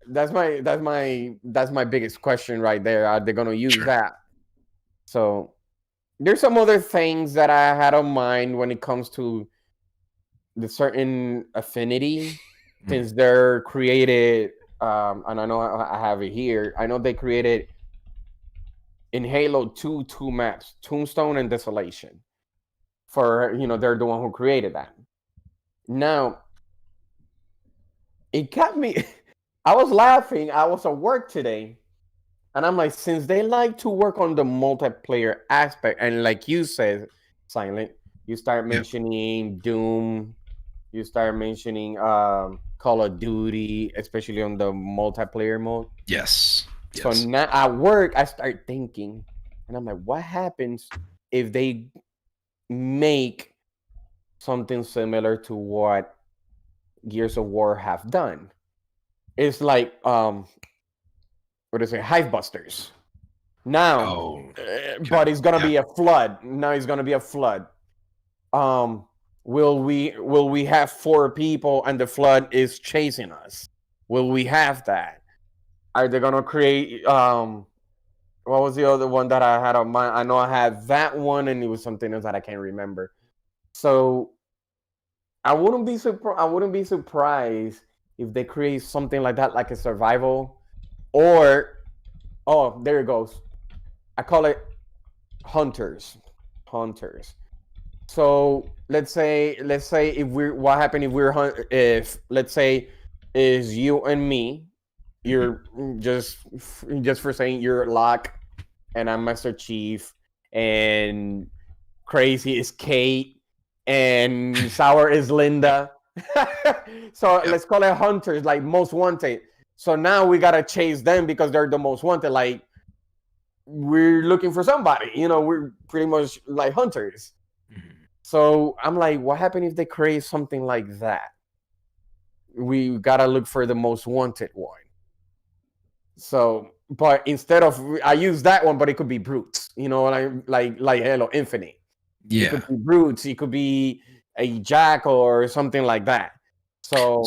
that's my biggest question right there. Are they gonna use that? So there's some other things that I had on mind when it comes to the certain affinity, since they're created. And I know I have it here. I know they created in Halo two maps, Tombstone and Desolation. They're the one who created that. Now, it got me. I was laughing. I was at work today, and I'm like, since they like to work on the multiplayer aspect, and like you said, Silent, you start mentioning Doom, you start mentioning Call of Duty, especially on the multiplayer mode. Yes. So now at work, I start thinking, and I'm like, what happens if they make something similar to what Gears of War have done? It's like, what is it? Hivebusters. Now, but it's gonna be a flood. Now it's gonna be a flood. Will we have 4 people and the flood is chasing us? Will we have that? Are they gonna create what was the other one that I had on mind? I know I had that one, and it was something else that I can't remember. So I wouldn't be surprised if they create something like that, like a survival, or there it goes. I call it hunters. So let's say if let's say is you and me. You're just for saying you're Locke, and I'm Master Chief, and Crazy is Kate, and Sour is Linda. So let's call it hunters, like most wanted. So now we gotta chase them because they're the most wanted. Like, we're looking for somebody. We're pretty much like hunters. So I'm like, what happened if they create something like that? We gotta look for the most wanted one. So, but instead of, I use that one, but it could be brutes, like Halo Infinite. Yeah. It could be brutes. It could be a jackal or something like that. So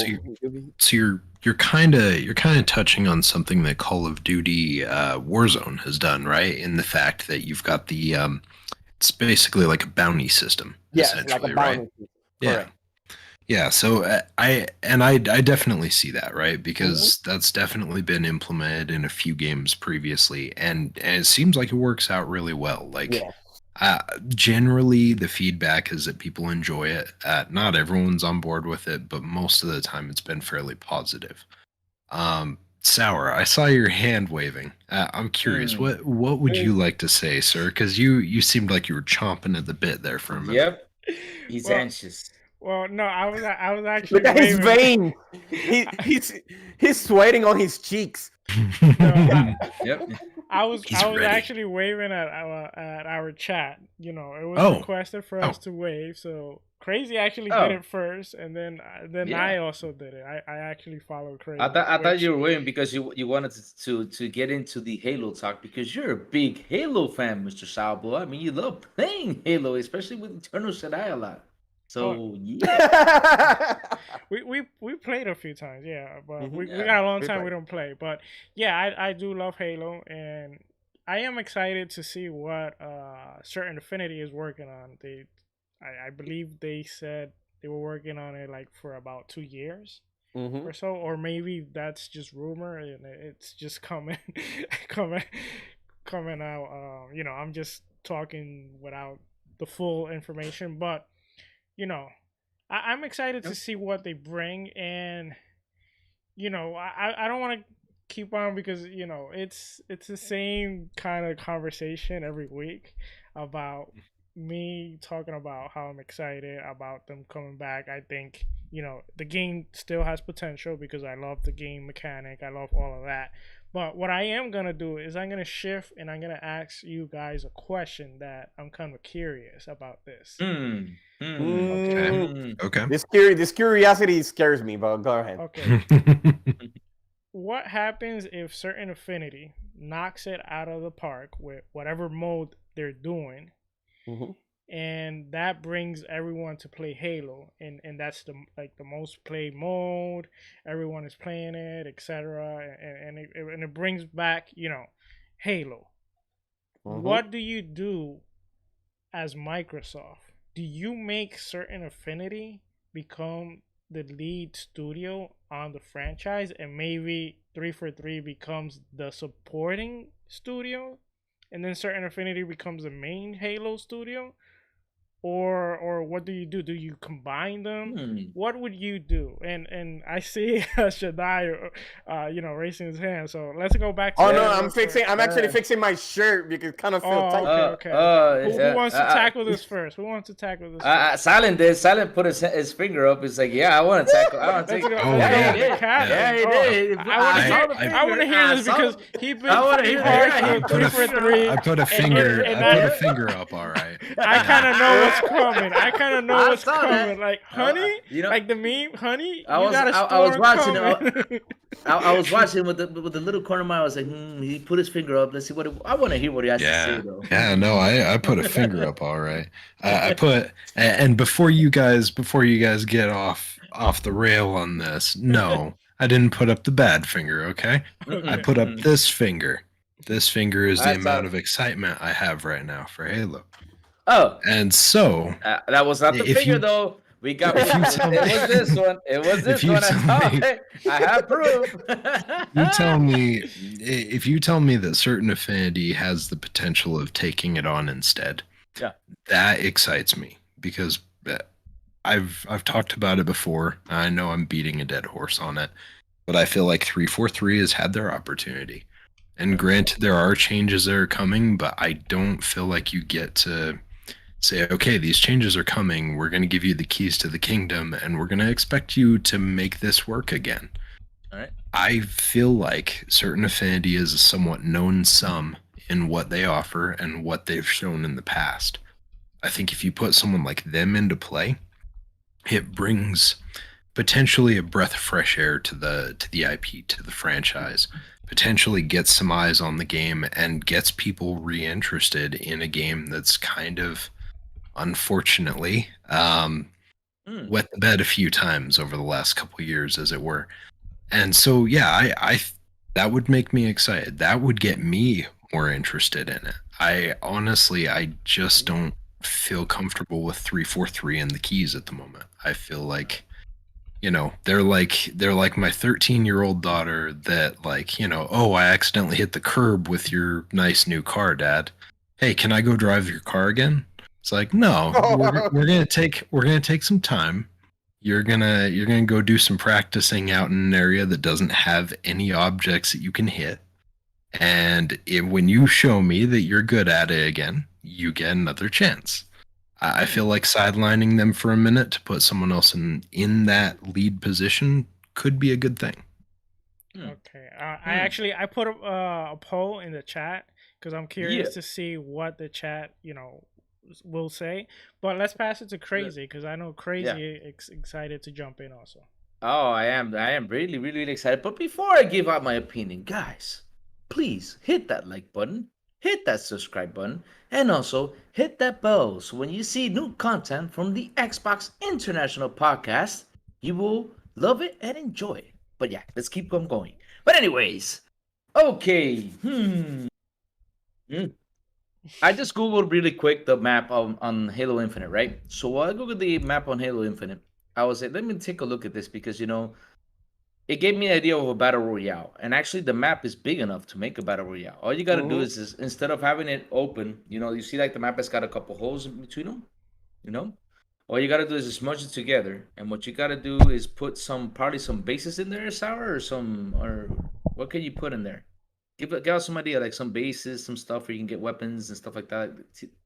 you're kind of touching on something that Call of Duty Warzone has done, right? In the fact that you've got the it's basically like a bounty system, essentially, like right? Yeah. Correct. Yeah, so I definitely see that, right? Because that's definitely been implemented in a few games previously, and it seems like it works out really well. Like, generally, the feedback is that people enjoy it. Not everyone's on board with it, but most of the time, it's been fairly positive. Sour, I saw your hand waving. I'm curious, what would you like to say, sir? Because you seemed like you were chomping at the bit there for a minute. Yep, he's anxious. Well, no, I was actually. Look at his vein. He's sweating on his cheeks. Yep. I was actually waving at our chat. It was requested for us to wave. So Crazy actually did it first, and then I also did it. I actually followed Crazy. I thought you were waiting because you wanted to get into the Halo talk, because you're a big Halo fan, Mr. Salbo. I mean, you love playing Halo, especially with Eternal SHADDAI a lot. So yeah. we played a few times, yeah, but we Yeah, got a long we time played. we don't play. But yeah, I do love Halo, and I am excited to see what Certain Affinity is working on. I believe they said they were working on it like for about 2 years or so, or maybe that's just rumor and it's just coming coming coming out. I'm just talking without the full information, but I'm excited to see what they bring, and I don't want to keep on because it's the same kind of conversation every week about me talking about how I'm excited about them coming back. I think the game still has potential because I love the game mechanic. I love all of that. But what I am gonna do is I'm gonna shift and I'm gonna ask you guys a question that I'm kind of curious about this. Okay. This curiosity scares me, but go ahead. Okay. What happens if Certain Affinity knocks it out of the park with whatever mode they're doing, and that brings everyone to play Halo, and that's the most played mode. Everyone is playing it, etc. And it brings back Halo. What do you do as Microsoft? Do you make Certain Affinity become the lead studio on the franchise, and maybe 343 becomes the supporting studio, and then Certain Affinity becomes the main Halo studio? Or what do you do? Do you combine them? What would you do? And I see SHADDAI, raising his hand. So let's go back to. Oh no, I'm actually fixing my shirt because it kind of feels tight. Okay. Who wants to tackle this first? Who wants to tackle this first? Silent did. Silent put his finger up. It's like, yeah, I want to tackle. I want to take. Yeah, he did. I want to hear this because he been pretty hard for 343. I put a finger up. All right. I kind of know what's coming. What's coming. Like, honey, like the meme, honey. I was watching. I was watching with the little corner of my eye. I was like, he put his finger up. Let's see I want to hear what he has to say, though. Yeah, no, I put a finger up. All right. I put, and before you guys get off the rail on this, no, I didn't put up the bad finger. Okay, I put up this finger. This finger is the amount of excitement I have right now for Halo. Oh, and so that was not the finger, though. We got it was this one. It was this one. I have proof. If you tell me that Certain Affinity has the potential of taking it on instead, that excites me because I've talked about it before. I know I'm beating a dead horse on it, but I feel like 343 has had their opportunity. And granted, there are changes that are coming, but I don't feel like you get to say, okay, these changes are coming. We're going to give you the keys to the kingdom, and we're going to expect you to make this work again. All right. I feel like Certain Affinity is a somewhat known sum in what they offer and what they've shown in the past. I think if you put someone like them into play, it brings potentially a breath of fresh air to the IP, to the franchise, potentially gets some eyes on the game and gets people reinterested in a game that's kind of, unfortunately, wet the bed a few times over the last couple of years, as it were. And so, yeah, I that would make me excited. That would get me more interested in it. I just don't feel comfortable with 343 and the keys at the moment. I feel like, they're like my 13-year-old daughter that, oh, I accidentally hit the curb with your nice new car, Dad. Hey, can I go drive your car again? It's like, no, we're gonna take some time. You're gonna go do some practicing out in an area that doesn't have any objects that you can hit. And when you show me that you're good at it again, you get another chance. I feel like sidelining them for a minute to put someone else in that lead position could be a good thing. Okay. I put a poll in the chat because I'm curious to see what the chat, will say. But let's pass it to Crazy because I know Crazy is excited to jump in also. Oh, I am really, really, really excited. But before I give out my opinion, guys, please hit that like button. hit that subscribe button, and also hit that bell so when you see new content from the Xbox International Podcast, you will love it and enjoy it. But yeah, let's keep them going. But anyways, okay. I just googled really quick the map on Halo Infinite, right? So while I googled the map on Halo Infinite, I was like, let me take a look at this because it gave me an idea of a battle royale, and actually the map is big enough to make a battle royale. All you gotta do is instead of having it open, you see like the map has got a couple holes in between them, you know. All you gotta do is just merge it together, and what you gotta do is put probably some bases in there, Sour, or what can you put in there? Give us some idea, like some bases, some stuff where you can get weapons and stuff like that,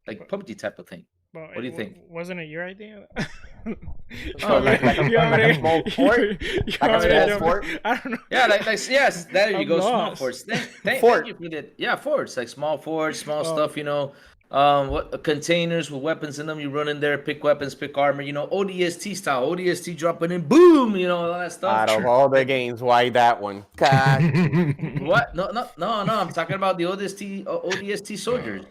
like PUBG type of thing. Well, What do you think? Wasn't it your idea? Oh, like a small fort? Like a small fort? I don't know. Yeah, yes, there you go, small forts. Thank you for that. Yeah, forts, like small forts, small stuff, what containers with weapons in them. You run in there, pick weapons, pick armor, ODST style, ODST dropping in, boom, all that stuff. Out of all the games, why that one? God. What? No, I'm talking about the ODST soldiers,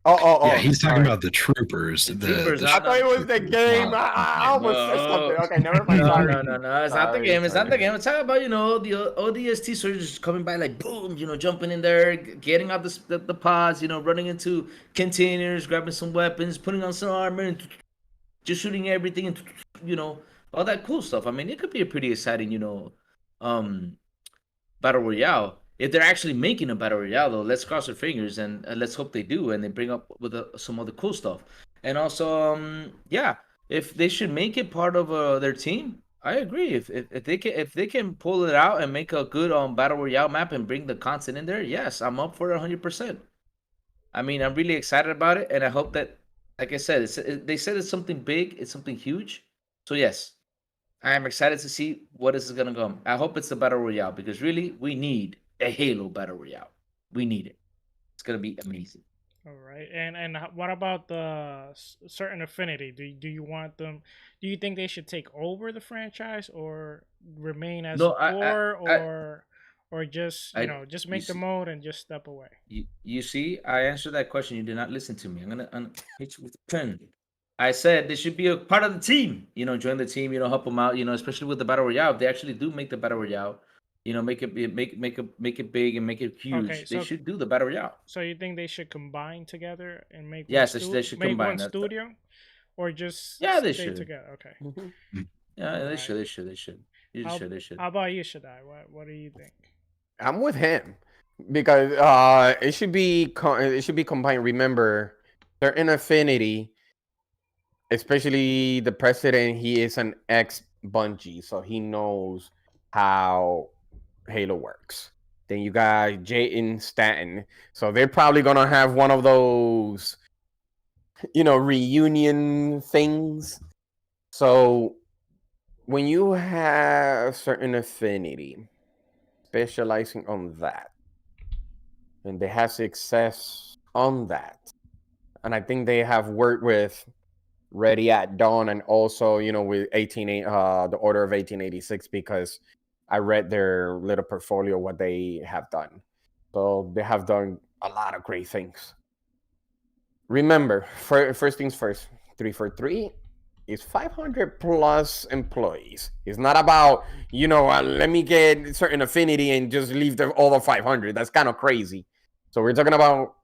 Oh. Yeah, he's talking about the troopers. The troopers. I thought it was the game. I almost said something. Okay, never mind. No. It's not the game. It's not the game. It's talking about, the ODST soldiers coming by like boom, jumping in there, getting out the pods, running into containers, grabbing some weapons, putting on some armor, and just shooting everything, and all that cool stuff. I mean, it could be a pretty exciting, battle royale. If they're actually making a battle royale, though, let's cross our fingers and let's hope they do, and they bring up with some other cool stuff. And also, if they should make it part of their team, I agree. If they can pull it out and make a good battle royale map and bring the content in there, yes, I'm up for it 100%. I mean, I'm really excited about it, and I hope that, like I said, they said it's something big, it's something huge. So yes, I am excited to see what is going to go. I hope it's the battle royale because really, we need a Halo battle royale. We need it. It's gonna be amazing. All right, and what about the certain affinity? Do you want them? Do you think they should take over the franchise or remain as core, or just just make the mode and just step away? You see, I answered that question. You did not listen to me. I'm gonna hit you with a pen. I said they should be a part of the team. Join the team. Help them out. Especially with the battle royale. If they actually do make the battle royale. Make it big and make it huge. Okay, they should do the battle royale. So you think they should combine together and make? Yes, they should combine. One studio, or just they stay should together. Okay. Yeah, they should. They should. They should. How about you, Shaddai? What do you think? I'm with him because it should be combined. Remember, they're in affinity, especially the president. He is an ex-Bungie, so he knows how Halo works. Then you got Jayden Stanton, so they're probably gonna have one of those, reunion things. So when you have certain affinity specializing on that, and they have success on that, and I think they have worked with Ready at Dawn and also with the Order of 1886 because I read their little portfolio, what they have done. So they have done a lot of great things. Remember, first things first, 343 is 500 plus employees. It's not about, let me get certain affinity and just leave all the 500. That's kind of crazy. So we're talking about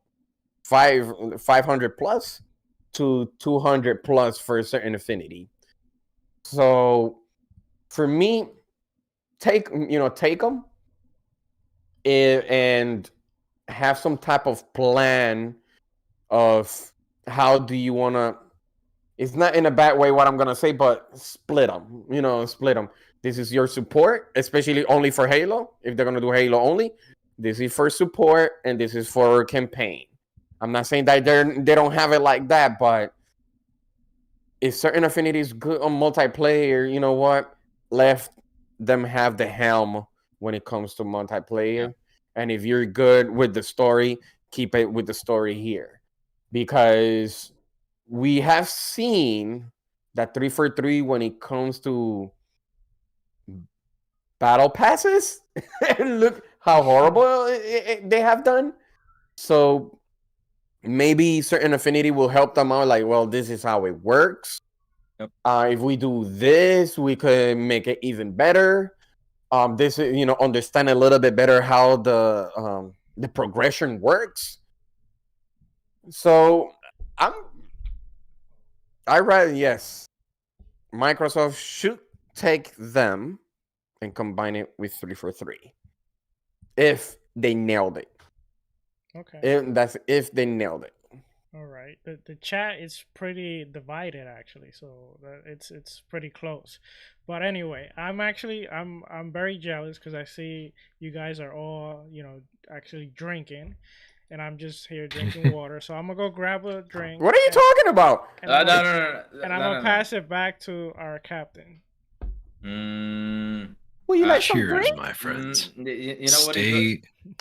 500 plus to 200 plus for a certain affinity. So for me, take them and have some type of plan of how do you want to. It's not in a bad way what I'm gonna say, but split them. Split them. This is your support, especially only for Halo. If they're gonna do Halo only, this is for support and this is for campaign. I'm not saying that they don't have it like that, but if certain affinities good on multiplayer, you know what? Let them have the helm when it comes to multiplayer. And if you're good with the story, keep it with the story here. Because we have seen that 343 when it comes to battle passes, look how horrible they have done. So maybe certain affinity will help them out. Like, well, this is how it works. Yep. If we do this, we could make it even better. This is, understand a little bit better how the progression works. So I rather, yes, Microsoft should take them and combine it with 343 if they nailed it. Okay. If they nailed it. All right. The chat is pretty divided actually, so it's pretty close. But anyway, I'm very jealous because I see you guys are all actually drinking, and I'm just here drinking water. So I'm gonna go grab a drink. What are you talking about? And No. And I'm gonna pass it back to our captain. Well, you like some Cheers, drink? my friends. You know what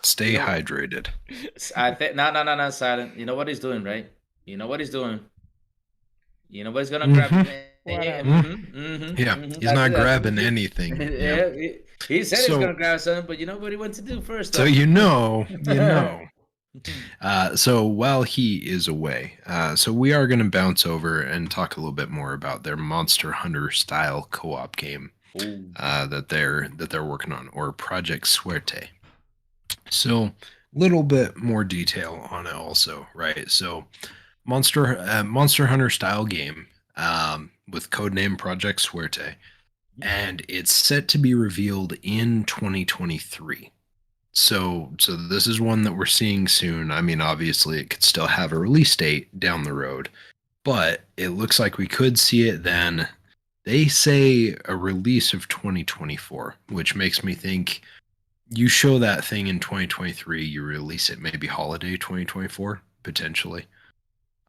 Stay hydrated. I think no, silent. You know what he's doing, right? You know what he's doing. You know what he's gonna grab. Whatever. Yeah, he's not grabbing anything. Yeah, he said he's gonna grab something, but you know what he wants to do first. So you know. So while he is away, so we are going to bounce over and talk a little bit more about their Monster Hunter style co-op game that they're working on, or Project Suerte. So a little bit more detail on it also, right? So Monster Hunter style game with codename Project Suerte, and it's set to be revealed in 2023. So this is one that we're seeing soon. I mean, obviously, it could still have a release date down the road, but it looks like we could see it then. They say a release of 2024, which makes me think you show that thing in 2023, you release it maybe holiday 2024, potentially.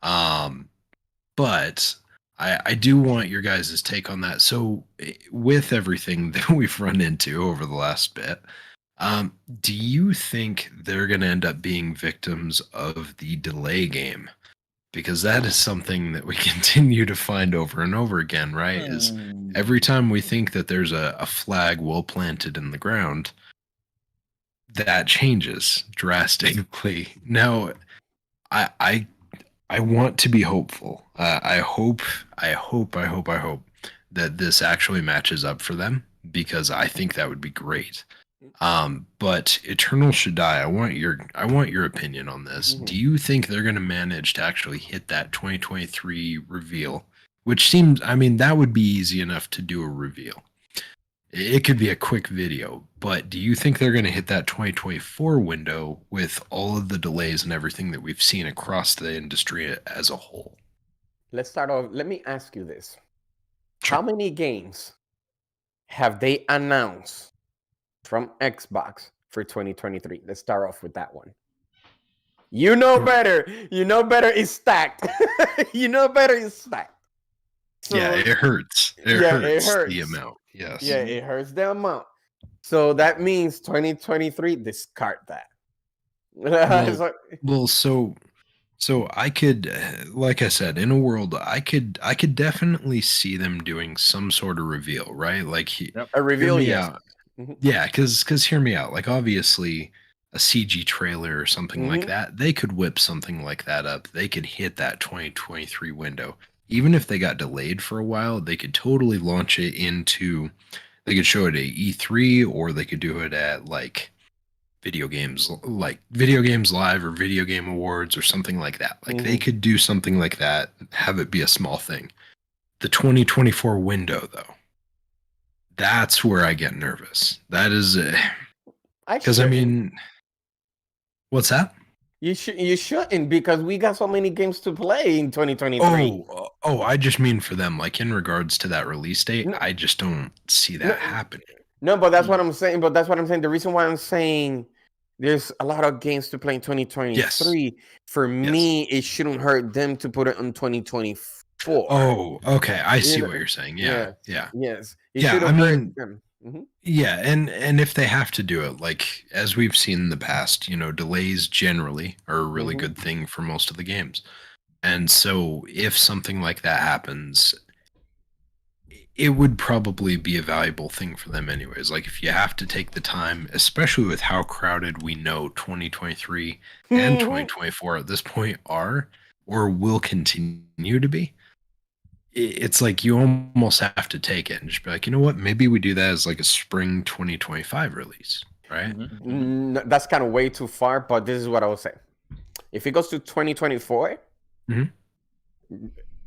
But I do want your guys' take on that. So with everything that we've run into over the last bit, do you think they're going to end up being victims of the delay game? Because that is something that we continue to find over and over again, right? Is every time we think that there's a flag well planted in the ground, that changes drastically. Now, I want to be hopeful. I hope that this actually matches up for them, because I think that would be great. But Eternal SHADDAI, I want your opinion on this. Do you think they're going to manage to actually hit that 2023 reveal? Which seems, I mean, that would be easy enough to do a reveal. It could be a quick video, but do you think they're going to hit that 2024 window with all of the delays and everything that we've seen across the industry as a whole? Let's start off. Let me ask you this. Sure. How many games have they announced from Xbox for 2023? Let's start off with that one. You know better. You know better is stacked. You know better is stacked. So, yeah, it hurts. It hurts the amount. Yes. Yeah, it hurts the amount. So that means 2023, discard that. So I could, like I said, in a world, I could definitely see them doing some sort of reveal, right? Like a reveal, yes. Yeah, because hear me out. Like, obviously, a CG trailer or something like that, they could whip something like that up. They could hit that 2023 window. Even if they got delayed for a while, they could totally launch it into, they could show it at E3, or they could do it at like Video Games Live or Video Game Awards or something like that. Like they could do something like that, have it be a small thing. The 2024 window, though, that's where I get nervous. That is because I mean, what's that? You shouldn't, because we got so many games to play in 2023. Oh, I just mean for them, like in regards to that release date, I just don't see that happening. No, but that's what I'm saying. The reason why I'm saying there's a lot of games to play in 2023, for me, it shouldn't hurt them to put it in 2024. Oh, okay. I see what you're saying. Yeah. Yes. I mean, yeah, and if they have to do it, like as we've seen in the past, delays generally are a really good thing for most of the games. And so if something like that happens, it would probably be a valuable thing for them anyways. Like if you have to take the time, especially with how crowded we know 2023 and 2024 at this point are or will continue to be, it's like you almost have to take it and just be like, you know what, maybe we do that as like a spring 2025 release, right? That's kind of way too far, but this is what I would say. If it goes to 2024,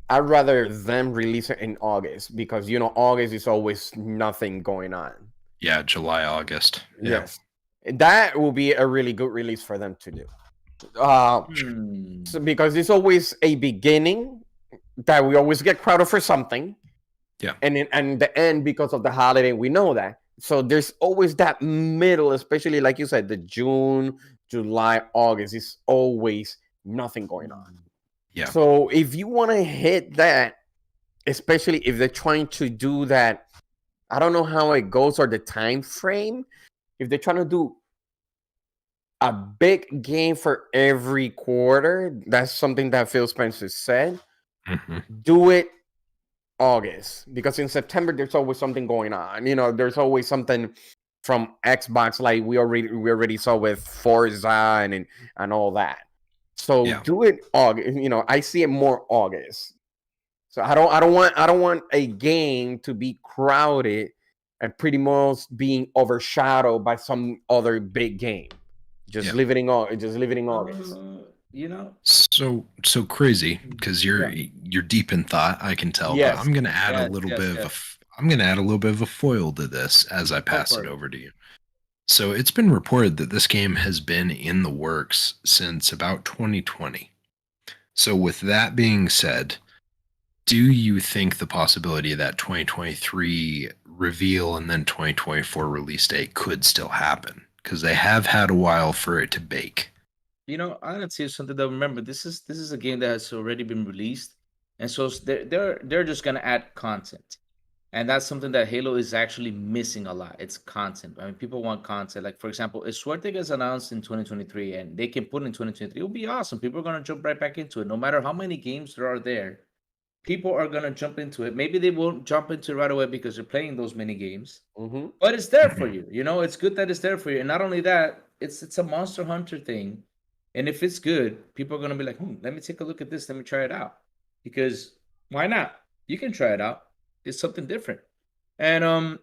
I'd rather them release it in August because, you know, August is always nothing going on. Yeah, July, August. Yes. That will be a really good release for them to do. So because it's always a beginning that we always get crowded for something. Yeah. And the end because of the holiday, we know that. So there's always that middle, especially like you said, the June, July, August is always nothing going on. Yeah. So if you want to hit that, especially if they're trying to do that, I don't know how it goes or the time frame. If they're trying to do a big game for every quarter, that's something that Phil Spencer said. Do it August, because in September there's always something going on. You know, there's always something from Xbox, like we already saw with Forza and all that. So do it August. You know, I see it more August. So I don't want a game to be crowded and pretty much being overshadowed by some other big game. Just leave it in August. You know, so crazy because you're deep in thought. I can tell. Yes. But I'm gonna add a little bit of a foil to this as I pass it over to you. So it's been reported that this game has been in the works since about 2020. So with that being said, do you think the possibility of that 2023 reveal and then 2024 release date could still happen? Because they have had a while for it to bake. You know, I gotta say something that remember this is a game that has already been released, and so they're just gonna add content, and that's something that Halo is actually missing a lot. It's content. I mean, people want content. Like for example, if Suerte gets announced in 2023 and they can put it in 2023, it'll be awesome. People are gonna jump right back into it, no matter how many games there are there. People are gonna jump into it. Maybe they won't jump into it right away because they're playing those many games, but it's there for you. You know, it's good that it's there for you, and not only that, it's a Monster Hunter thing. And if it's good, people are going to be like, let me take a look at this. Let me try it out. Because why not? You can try it out. It's something different. And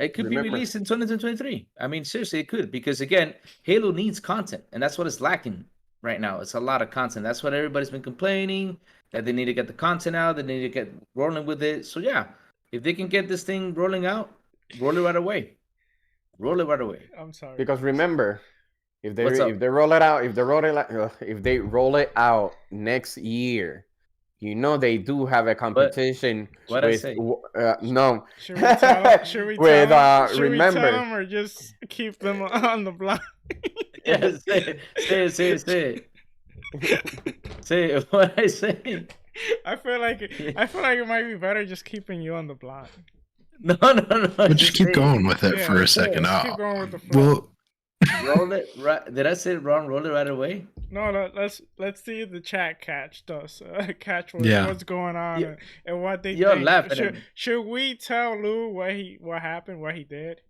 it could be released in 2023. I mean, seriously, it could. Because again, Halo needs content. And that's what it's lacking right now. It's a lot of content. That's what everybody's been complaining, that they need to get the content out. They need to get rolling with it. So yeah, if they can get this thing rolling out, roll it right away. Roll it right away. I'm sorry. Because remember, if they roll it out next year, you know they do have a competition. What I say? No. Should we tell them or just keep them on the block? Yeah, say it. Say it. What I say? I feel like it might be better just keeping you on the block. No. But just keep going with it for a second. Keep going with the flow. Well, roll it right. Did I say it wrong? Roll it right away. No. Let's see if the chat catch what's going on and what they think. Should we tell Lou what happened, what he did,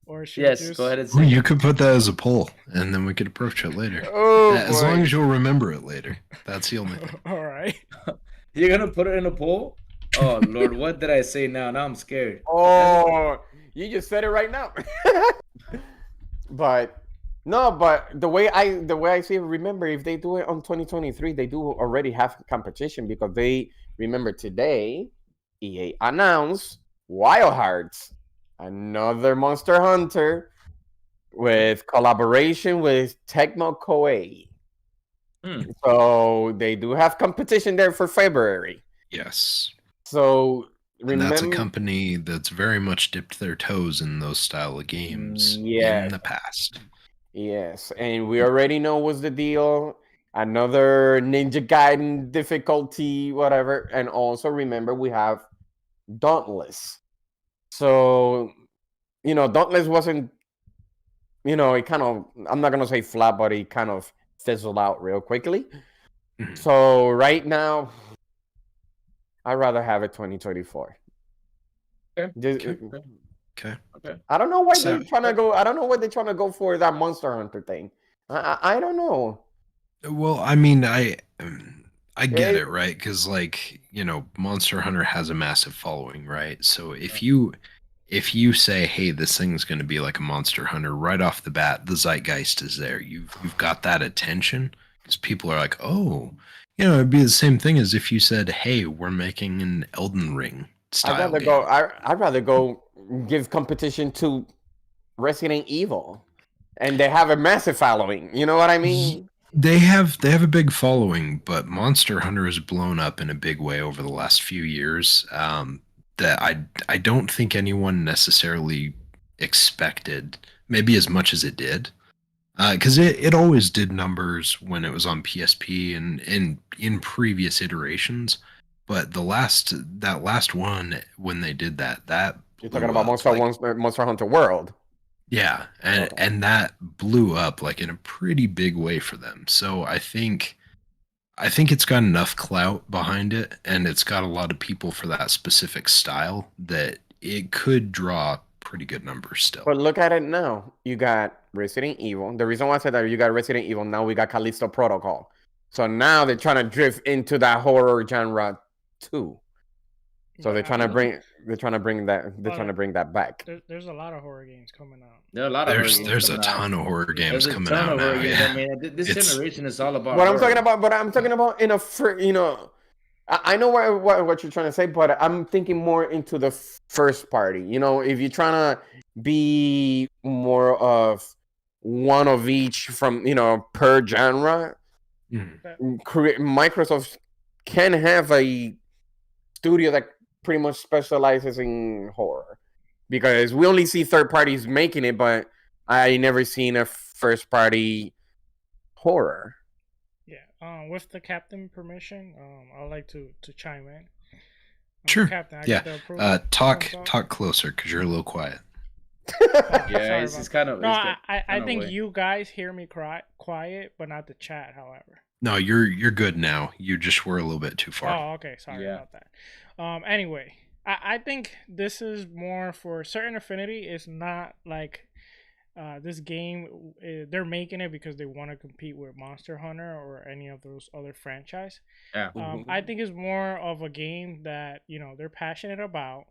or should go ahead and say. You could put that as a poll, and then we could approach it later. As long as you'll remember it later. That's the only thing. All right. You're gonna put it in a poll? Oh Lord, what did I say now? Now I'm scared. Oh, you just said it right now. But the way I see it, remember, if they do it on 2023, they do already have competition because they remember today EA announced Wild Hearts, another Monster Hunter with collaboration with Tecmo Koei. So they do have competition there for February. Yes. So and that's a company that's very much dipped their toes in those style of games in the past. Yes, and we already know what's the deal. Another Ninja Gaiden difficulty, whatever. And also remember, we have Dauntless. So, Dauntless wasn't, it kind of, I'm not going to say flat, but it kind of fizzled out real quickly. So right now, I'd rather have it 2024. Okay. Okay. I don't know why So- they're trying to go. I don't know what they're trying to go for that Monster Hunter thing. I don't know. Well, I mean, I get It- it, right? Because like, Monster Hunter has a massive following, right? So if you say, hey, this thing's going to be like a Monster Hunter right off the bat, the zeitgeist is there. You've got that attention because people are like, oh, it'd be the same thing as if you said, hey, we're making an Elden Ring style I'd rather game. go. I'd rather go give competition to Resident Evil, and they have a massive following. You know what I mean? They have a big following, but Monster Hunter has blown up in a big way over the last few years. That I don't think anyone necessarily expected, maybe as much as it did, because it always did numbers when it was on PSP and in previous iterations. But that last one, when they did that You're blew talking about up, Monster Hunter World. yeah, and that blew up like in a pretty big way for them. So I think it's got enough clout behind it, and it's got a lot of people for that specific style that it could draw pretty good numbers still. But look at it now. You got Resident Evil. The reason why I said that, you got Resident Evil. Now we got Callisto Protocol. So now they're trying to drift into that horror genre too. So they're trying to bring that back. There's a lot of horror games coming out. There are a lot of There's a ton of horror games coming out now. I mean, this generation is all about What horror. I'm talking about in a I know what you're trying to say, but I'm thinking more into the first party. If you're trying to be more of one of each from per genre, Microsoft can have a studio that pretty much specializes in horror, because we only see third parties making it, but I never seen a first party horror. Yeah. With the captain permission, I'd like to chime in. Sure. Captain, talk closer because you're a little quiet. Yeah, it's kind of. No, I think you guys hear me quiet, but not the chat. However. No, you're good now. You just were a little bit too far. Oh, okay. Sorry about that. Anyway, I think this is more for certain affinity. It's not like this game. They're making it because they want to compete with Monster Hunter or any of those other franchise. Yeah. I think it's more of a game that they're passionate about.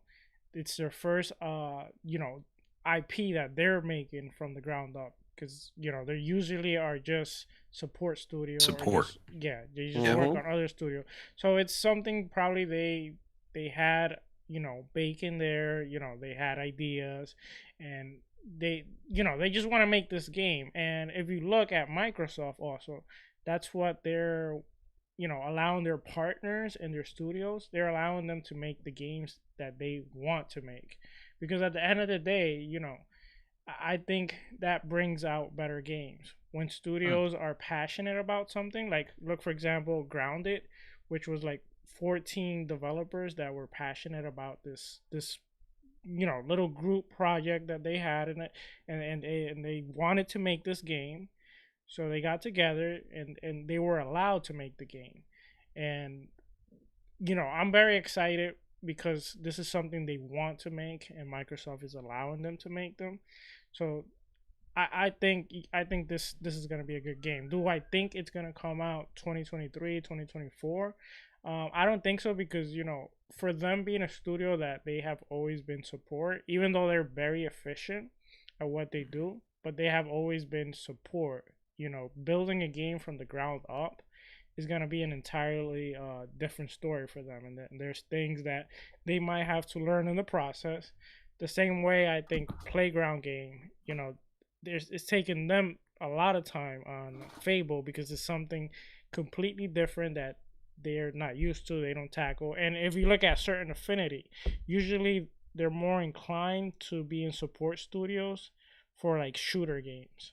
It's their first IP that they're making from the ground up, because they usually are just support studio. They just work on other studio. So it's something probably they had bacon there. They had ideas, and they just want to make this game. And if you look at Microsoft also, that's what they're allowing their partners and their studios. They're allowing them to make the games that they want to make, because at the end of the day, I think that brings out better games when studios are passionate about something. Like, look, for example, Grounded, which was like 14 developers that were passionate about this little group project that they had in it, and they wanted to make this game. So they got together and they were allowed to make the game. And I'm very excited because this is something they want to make, and Microsoft is allowing them to make them. So I think this is going to be a good game. Do I think it's going to come out 2023, 2024? I don't think so, because for them being a studio that they have always been support, even though they're very efficient at what they do, but they have always been support. Building a game from the ground up is going to be an entirely different story for them, and there's things that they might have to learn in the process. The same way I think Playground game, it's taken them a lot of time on Fable, because it's something completely different that they're not used to, they don't tackle. And if you look at certain affinity, usually they're more inclined to be in support studios for like shooter games.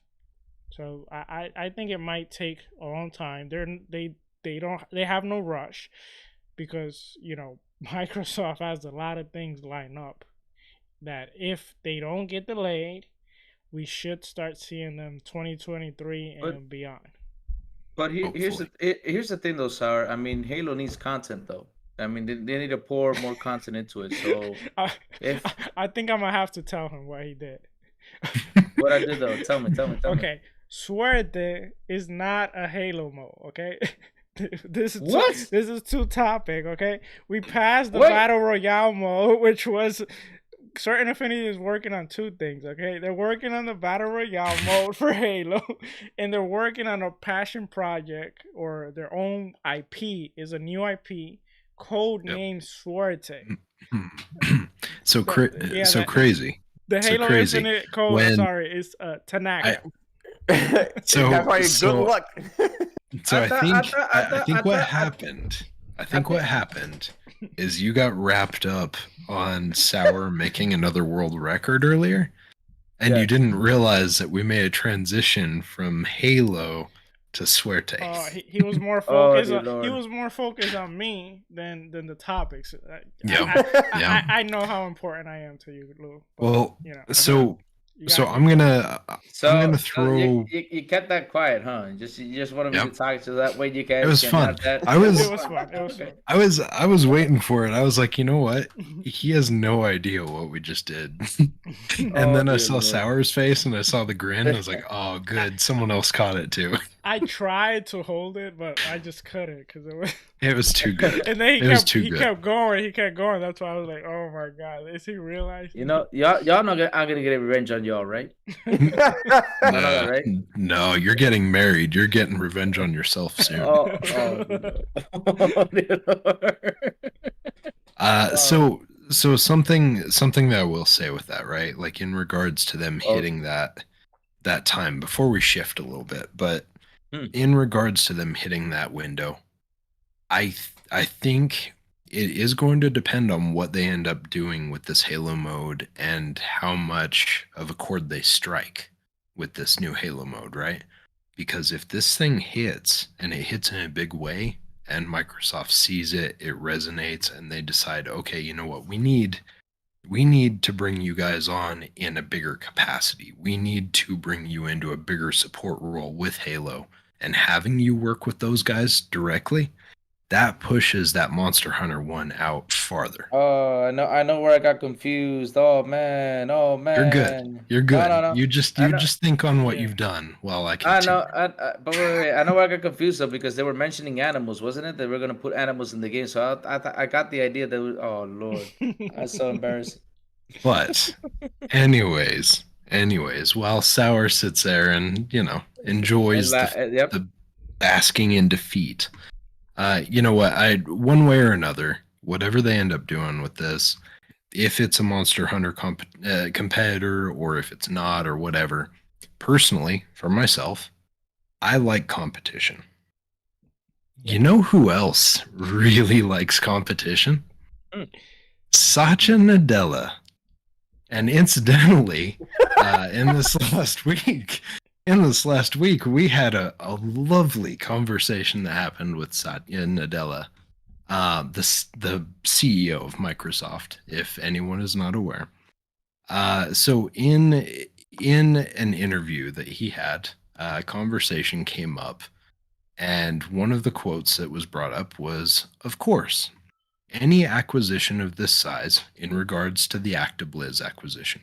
So I think it might take a long time. They have no rush, because Microsoft has a lot of things lined up that if they don't get delayed, we should start seeing them 2023 and beyond. But here's the thing though, Sour. I mean, Halo needs content though. I mean, they need to pour more content into it. So, I think I'm gonna have to tell him what he did. What I did though? Tell me. Okay, Suerte is not a Halo mode. Okay, this is what? This is too topic. Okay, we passed the Battle Royale mode, which was. Certain Affinity is working on two things, okay? They're working on the Battle Royale mode for Halo, and they're working on a passion project, or their own IP, is a new IP, code named Suerte. So crazy. The Halo Infinite code, is Tanaka. So that's why good luck. So I think what happened is you got wrapped up on Sour making another world record earlier, and you didn't realize that we made a transition from Halo to Suerte. He was more focused. He was more focused on me than the topics. I know how important I am to you, Lou. Well, so I'm gonna throw. You kept that quiet, huh? You just wanted me to talk so that way you can. It was fun. It was fun. I was waiting for it. I was like, you know what? He has no idea what we just did. And then I saw Sour's face and I saw the grin. I was like, oh, good. Someone else caught it too. I tried to hold it, but I just couldn't because it was too good. And then he kept going. He kept going. That's why I was like, oh my god, is he realizing? You know, y'all know I'm gonna get revenge on y'all, right? No, you're getting married. You're getting revenge on yourself soon. So something that I will say with that, right? Like in regards to them hitting that time, before we shift a little bit, but in regards to them hitting that window, I think it is going to depend on what they end up doing with this Halo mode and how much of a chord they strike with this new Halo mode, right? Because if this thing hits, and it hits in a big way, and Microsoft sees it, it resonates, and they decide, okay, you know what, we need to bring you guys on in a bigger capacity. We need to bring you into a bigger support role with Halo, and having you work with those guys directly, that pushes that Monster Hunter 1 out farther. Oh, I know where I got confused. Oh man. You're good. No. You just think on what you've done while I continue. But wait. I know where I got confused though, because they were mentioning animals, wasn't it? They were gonna put animals in the game. So I got the idea that oh lord, that's so embarrassing. But anyways, while Sour sits there and enjoys the basking in defeat. You know what? One way or another, whatever they end up doing with this, if it's a Monster Hunter competitor or if it's not or whatever, personally, for myself, I like competition. You know who else really likes competition? Satya Nadella. And incidentally, in this last week, we had a lovely conversation that happened with Satya Nadella, the CEO of Microsoft, if anyone is not aware. So in an interview that he had, a conversation came up, and one of the quotes that was brought up was, of course, any acquisition of this size in regards to the ActiBliz acquisition.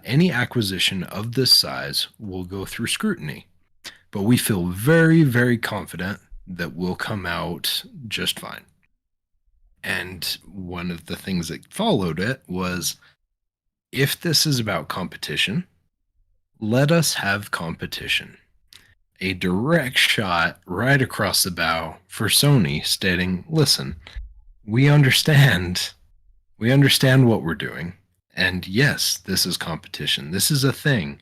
Any acquisition of this size will go through scrutiny, but we feel very, very confident that we'll come out just fine. And one of the things that followed it was, if this is about competition, let us have competition. A direct shot right across the bow for Sony stating, listen, we understand what we're doing. And yes, this is competition. This is a thing.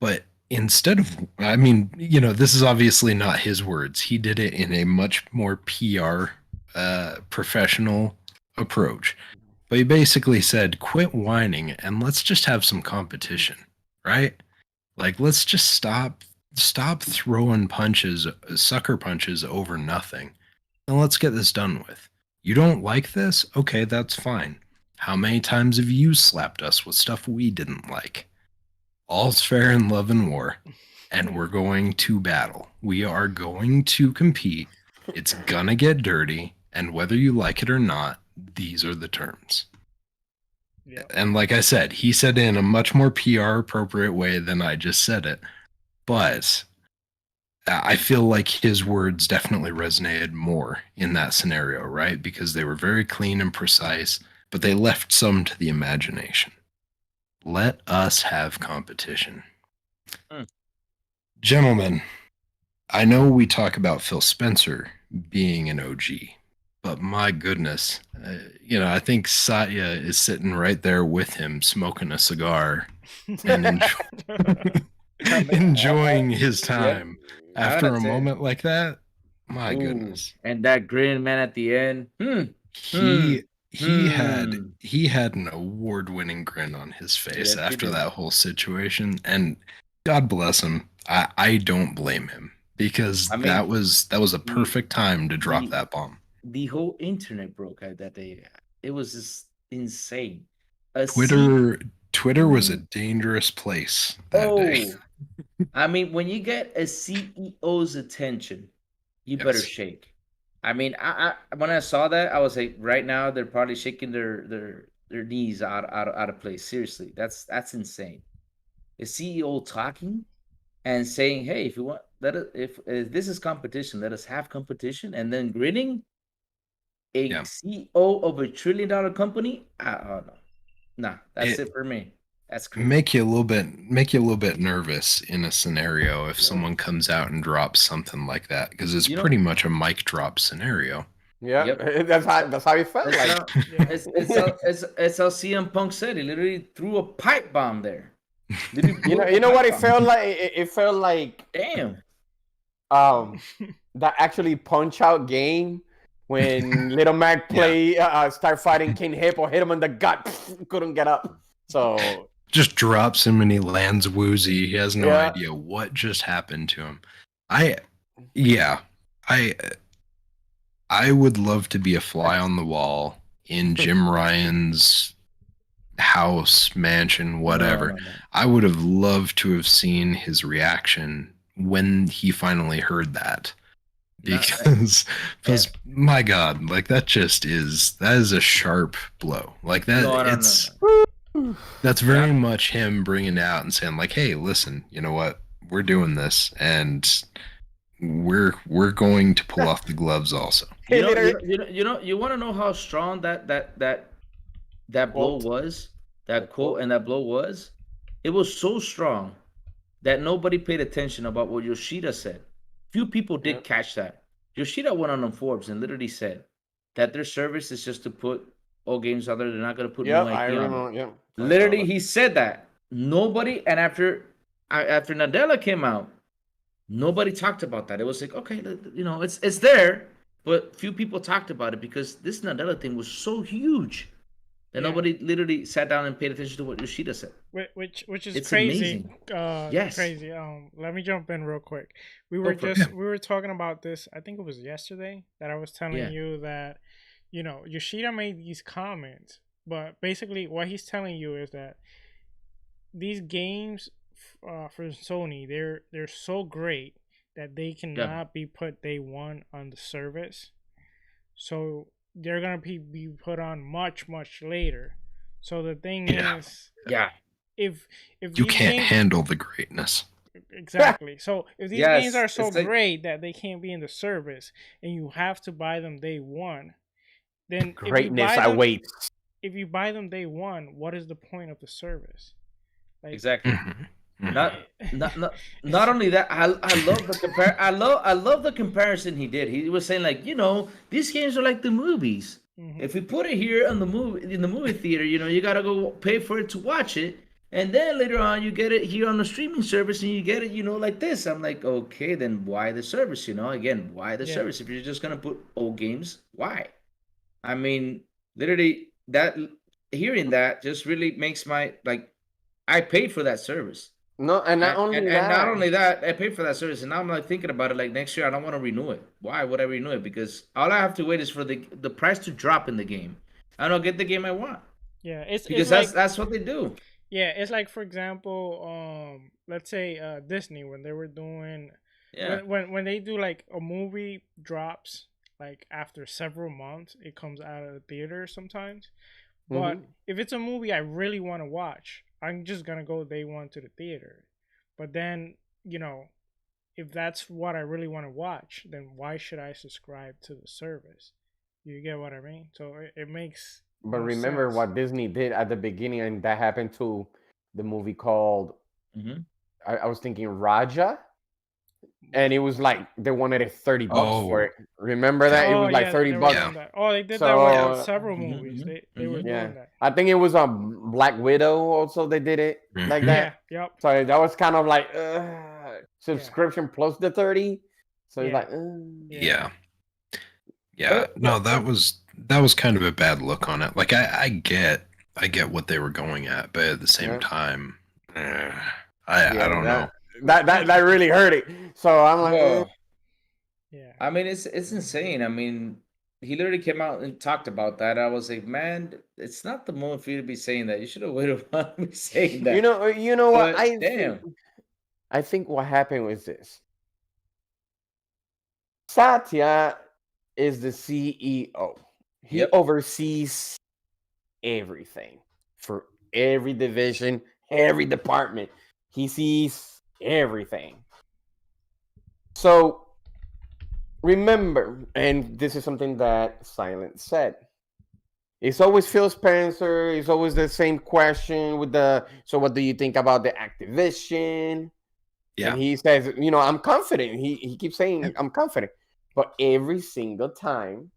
But instead of, this is obviously not his words. He did it in a much more PR professional approach. But he basically said, quit whining and let's just have some competition, right? Like, let's just stop throwing sucker punches over nothing. And let's get this done with. You don't like this? Okay, that's fine. How many times have you slapped us with stuff we didn't like? All's fair in love and war, and we're going to battle. We are going to compete. It's gonna get dirty, And whether you like it or not, these are the terms. Yeah. And like I said, he said it in a much more PR appropriate way than I just said it. But I feel like his words definitely resonated more in that scenario, right? Because they were very clean and precise, but they left some to the imagination. Let us have competition. Gentlemen, I know we talk about Phil Spencer being an OG, but my goodness, I think Satya is sitting right there with him, smoking a cigar and enjoying his time. After a moment like that, my goodness. And that grin, man, at the end. He had an award-winning grin on his face after that whole situation, and God bless him. I don't blame him, because that was a perfect time to drop that bomb. The whole internet broke out that day. It was just insane. Twitter was a dangerous place that day. I mean, when you get a CEO's attention, you better shake. I mean, I when I saw that, I was like, right now they're probably shaking their knees out of place. Seriously, that's insane. The CEO talking and saying, "Hey, if you want, if this is competition, let us have competition," and then grinning. A CEO of $1 trillion company? Nah, that's it for me. That's crazy. Make you a little bit nervous in a scenario if someone comes out and drops something like that, because it's pretty much a mic drop scenario. Yeah, that's how it felt. It's how CM Punk said. He literally threw a pipe bomb there. You know what it felt like? It felt like, damn. That actually Punch Out game when Little Mac start fighting King Hip or hit him in the gut, couldn't get up. So just drops him and he lands woozy. He has no idea what just happened to him. I would love to be a fly on the wall in Jim Ryan's house, mansion, whatever. No. I would have loved to have seen his reaction when he finally heard that. Because my God, like that is a sharp blow. Like that, that's very much him bringing it out and saying like, hey, listen, you know what? We're doing this, and we're going to pull off the gloves also. You want to know how strong that blow was? That quote and that blow was? It was so strong that nobody paid attention about what Yoshida said. Few people did catch that. Yoshida went on Forbes and literally said that their service is just to put all games out there. They're not going to put new IP on it. Literally, he said that. Nobody, and after Nadella came out, nobody talked about that. It was like, okay, it's there, but few people talked about it because this Nadella thing was so huge that nobody literally sat down and paid attention to what Yoshida said. Which is crazy. Yes. Crazy. Let me jump in real quick. We were talking about this, I think it was yesterday, that I was telling you that, Yoshida made these comments, but basically what he's telling you is that these games for Sony, they're so great that they cannot be put day one on the service. So they're gonna be put on much later. So the thing is, if you can't handle the greatness, exactly. So if these games are so great that they can't be in the service, and you have to buy them day one, then greatness awaits. If you buy them day one, what is the point of the service? Like, exactly. Not only that, I love the comparison he did. He was saying like, these games are like the movies. Mm-hmm. If we put it here in the movie theater, you gotta go pay for it to watch it, and then later on you get it here on the streaming service and you get it, like this. I'm like, okay, then why the service? Again, why the service? If you're just gonna put old games, why? I mean, literally, hearing that just really makes my I paid for that service. No, and not only that, I paid for that service, and now I'm like thinking about it. Like next year, I don't want to renew it. Why would I renew it? Because all I have to wait is for the price to drop in the game. I don't get the game I want. Yeah, because that's what they do. Yeah, it's like, for example, let's say Disney when they were doing when they do like a movie drops like after several months, it comes out of the theater sometimes. But if it's a movie I really want to watch, I'm just gonna go day one to the theater. But then, if that's what I really want to watch, then why should I subscribe to the service? You get what I mean? So it makes. But remember sense. what Disney did at the beginning, and that happened to the movie called. I was thinking Raja, and it was like they wanted it $30 for it. Remember that? It was like $30. They did that with several movies. They were doing that. I think it was Black Widow. Also, they did it like that. Yep. So that was kind of like subscription plus the 30. So it's like no, that was kind of a bad look on it. Like I get what they were going at, but at the same time, I don't know. That really hurt it. So I'm like, I mean, it's insane. I mean, he literally came out and talked about that. I was like, man, it's not the moment for you to be saying that. You should have waited while me saying that. You know what? I think what happened was this. Satya is the CEO. He oversees everything for every division, every department. He sees everything. So remember, and this is something that Silent said. It's always Phil Spencer. It's always the same question with so what do you think about the Activision? Yeah. And he says, I'm confident. He keeps saying, I'm confident. But every single time,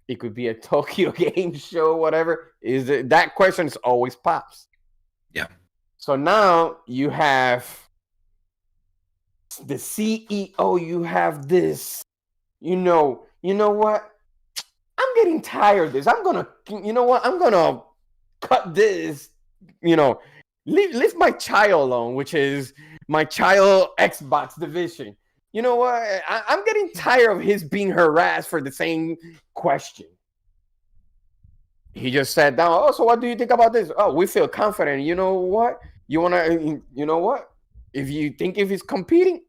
it could be a Tokyo Game Show, whatever, that question always pops. Yeah. So now you have the CEO, you have this, you know what? I'm getting tired of this. I'm going to cut this, leave my child alone, which is my child Xbox division. You know what? I'm getting tired of his being harassed for the same question. He just sat down. Oh, so what do you think about this? Oh, we feel confident. You know what? You know what? If he's competing,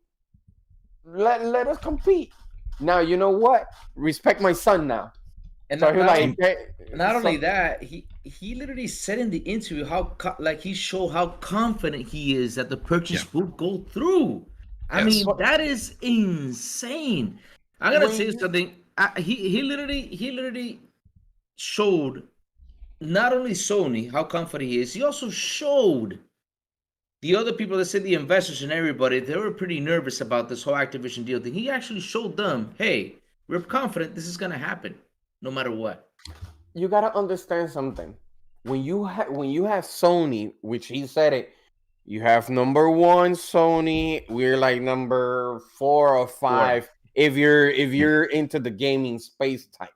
let us compete. Now, you know what? Respect my son now. And so not only that, he literally said in the interview he showed how confident he is that the purchase will go through. I mean, that is insane. I'm gonna say something. He literally showed not only Sony how confident he is. He also showed the other people that said the investors and everybody, they were pretty nervous about this whole Activision deal thing. He actually showed them, hey, we're confident this is gonna happen, no matter what. You gotta understand something. When you have Sony, which he said it. You have number 1 Sony. We're like number 4 or 5 if you're into the gaming space type.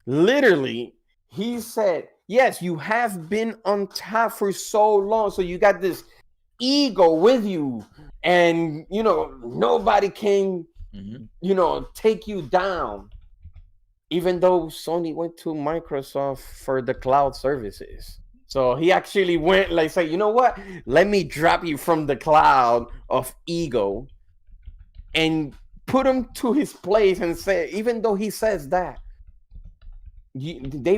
Literally, he said, yes, you have been on top for so long, so you got this ego with you, and nobody can take you down. Even though Sony went to Microsoft for the cloud services. So he actually went say, you know what? Let me drop you from the cloud of ego and put him to his place and say, even though he says that, the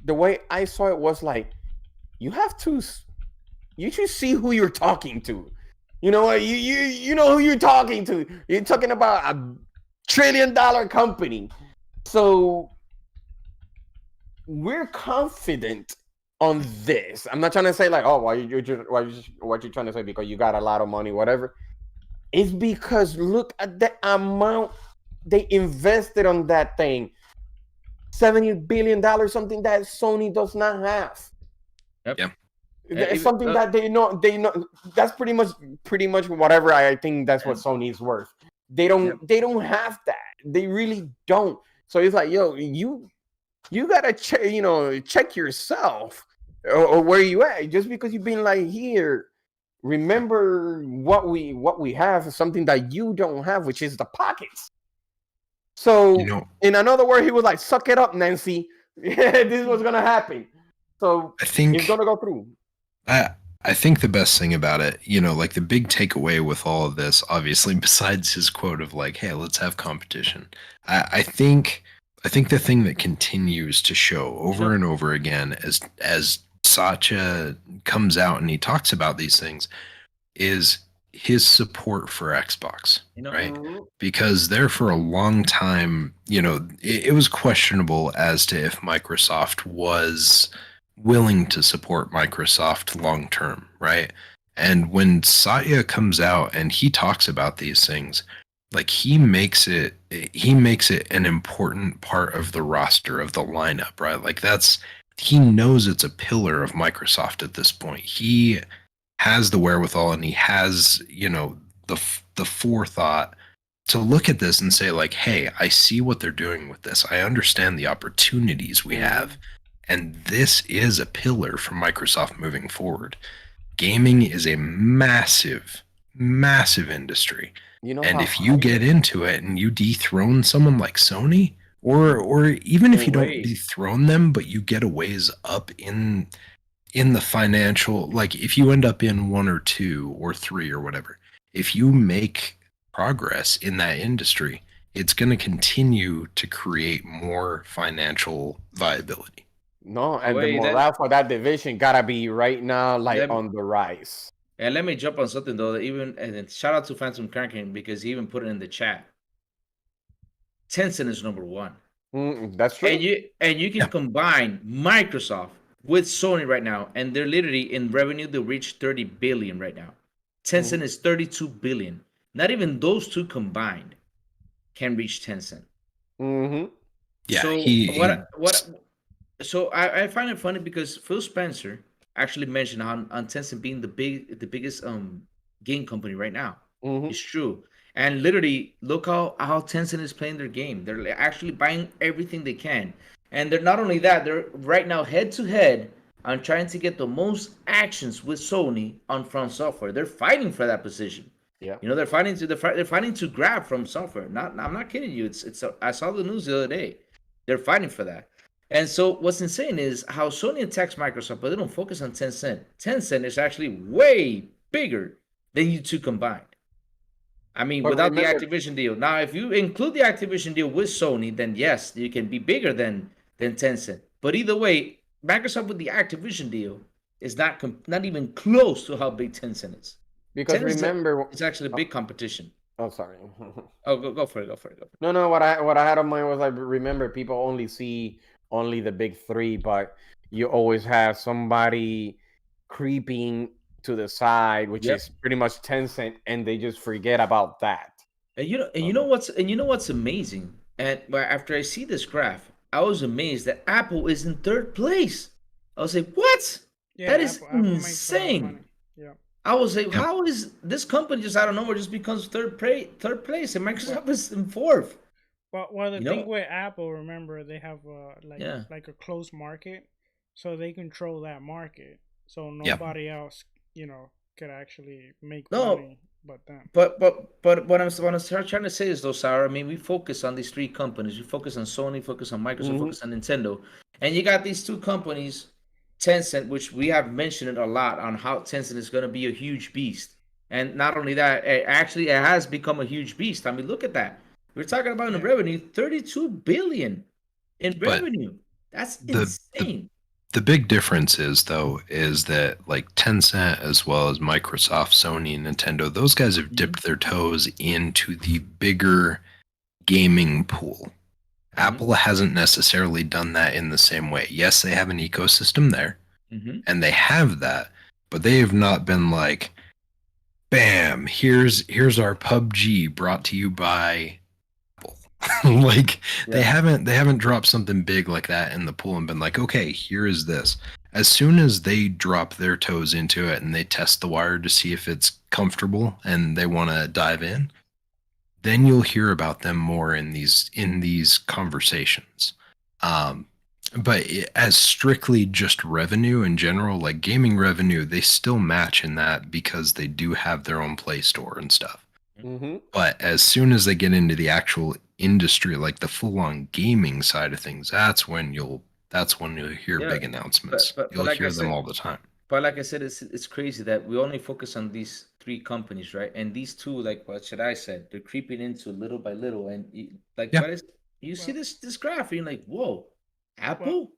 way I saw it was like, you should see who you're talking to. You know what? You know who you're talking to. You're talking about a $1 trillion company. So we're confident on this. I'm not trying to say what you trying to say because you got a lot of money, whatever. It's because look at the amount they invested on that thing. $70 billion, something that Sony does not have. Yep. It's something that they know. That's pretty much whatever I think that's what Sony is worth. They don't have that. They really don't. So it's like, yo, you gotta check yourself or where you at. Just because you've been here, remember what we have is something that you don't have, which is the pockets. So in another word, he was like, suck it up, Nancy. This was gonna happen. So I think it's gonna go through. I I think the best thing about it, like the big takeaway with all of this, obviously, besides his quote of like, "Hey, let's have competition," I think the thing that continues to show over and over again as Satya comes out and he talks about these things is his support for Xbox, right? Because there for a long time, it was questionable as to if Microsoft was willing to support Microsoft long term, right? And when Satya comes out and he talks about these things, like he makes it an important part of the roster of the lineup, right? Like he knows it's a pillar of Microsoft at this point. He has the wherewithal and he has, the forethought to look at this and say like, hey, I see what they're doing with this. I understand the opportunities we have. And this is a pillar for Microsoft moving forward. Gaming is a massive, massive industry. And if you get into it and you dethrone someone like Sony, or even if you don't dethrone them, but you get a ways up in the financial, like if you end up in 1 or 2 or 3 or whatever, if you make progress in that industry, it's going to continue to create more financial viability. No, and the morale for that division gotta be right now on the rise. And let me jump on something though. And shout out to Phantom Cranking because he even put it in the chat. Tencent is number 1. That's true. And you can combine Microsoft with Sony right now, and they're literally in revenue. They reach 30 billion right now. Tencent is 32 billion. Not even those two combined can reach Tencent. Yeah. So So I find it funny because Phil Spencer actually mentioned on Tencent being the biggest game company right now. It's true. And literally, look how Tencent is playing their game. They're actually buying everything they can. And they're not only that, they're right now head to head on trying to get the most actions with Sony on From Software. They're fighting for that position. Yeah. They're fighting to grab From Software. I'm not kidding you. I saw the news the other day. They're fighting for that. And so what's insane is how Sony attacks Microsoft, but they don't focus on Tencent. Tencent is actually way bigger than you two combined. I mean, without the Activision deal. Now, if you include the Activision deal with Sony, then yes, you can be bigger than Tencent. But either way, Microsoft with the Activision deal is not even close to how big Tencent is. Because remember, it's actually a big competition. Oh, sorry. Go for it. No. What I had on mind was like, remember, people only see the big 3, but you always have somebody creeping to the side, which is pretty much Tencent, and they just forget about that. And you know what's amazing? And after I see this graph, I was amazed that Apple is in 3rd place. I was like, what? Yeah, that is insane. Yeah. I was like, how is this company just out of nowhere just becomes third place and Microsoft is in 4th? Well, the thing with Apple, remember, they have like a closed market, so they control that market. So nobody else, could actually make money but them. But what I'm trying to say is though, Sarah, I mean, we focus on these 3 companies. We focus on Sony, focus on Microsoft, focus on Nintendo, and you got these 2 companies, Tencent, which we have mentioned it a lot on how Tencent is going to be a huge beast. And not only that, it has become a huge beast. I mean, look at that. We're talking about in revenue, 32 billion in revenue. That's insane. The big difference is that like Tencent as well as Microsoft, Sony, and Nintendo, those guys have dipped their toes into the bigger gaming pool. Apple hasn't necessarily done that in the same way. Yes, they have an ecosystem there, and they have that, but they have not been like, bam, here's our PUBG brought to you by like they haven't dropped something big like that in the pool and been like, okay, here is this. As soon as they drop their toes into it and they test the wire to see if it's comfortable and they want to dive in, then you'll hear about them more in these conversations. But as strictly just revenue in general, like gaming revenue, they still match in that because they do have their own Play Store and stuff. But as soon as they get into the actual industry, like the full-on gaming side of things, that's when you'll hear big announcements. You'll hear them all the time. But like I said, it's crazy that we only focus on these three companies, right? And these two, like what SHADDAI said, they're creeping into little by little. And like, Yeah. but you see Well, this graph, and you're like, whoa, well, Apple.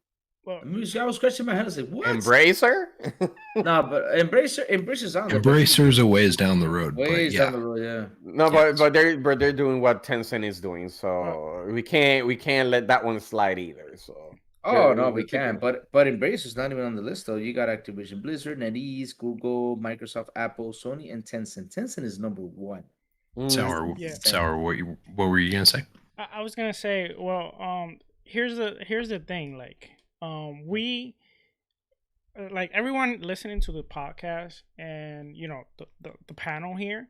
well. I mean, I was scratching my head. I was like, what? Embracer. No, but Embracer's on there, but Embracer's a ways down the road, but ways down yeah. the road, yeah. No, Yes. but they're doing what Tencent is doing, Well, so we can't let that one slide either. So Oh no, we can, but Embracer's not even on the list though. You got Activision Blizzard, NetEase, Google, Microsoft, Apple, Sony, and Tencent. Tencent is number one. That's Mm. yeah. Sour, what were you gonna say? I was gonna say, well, here's the thing, like, we, like everyone listening to the podcast, and the panel here,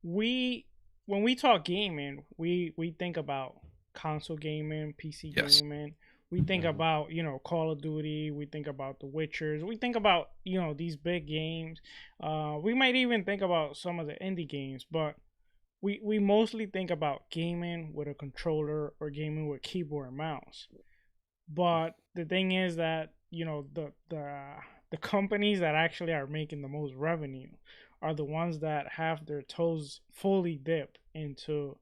we when we talk gaming, we think about console gaming, PC Yes. gaming. We think about Call of Duty. We think about The Witchers. We think about these big games. We might even think about some of the indie games, but we mostly think about gaming with a controller or gaming with keyboard and mouse. But the thing is that the companies that actually are making the most revenue are the ones that have their toes fully dipped into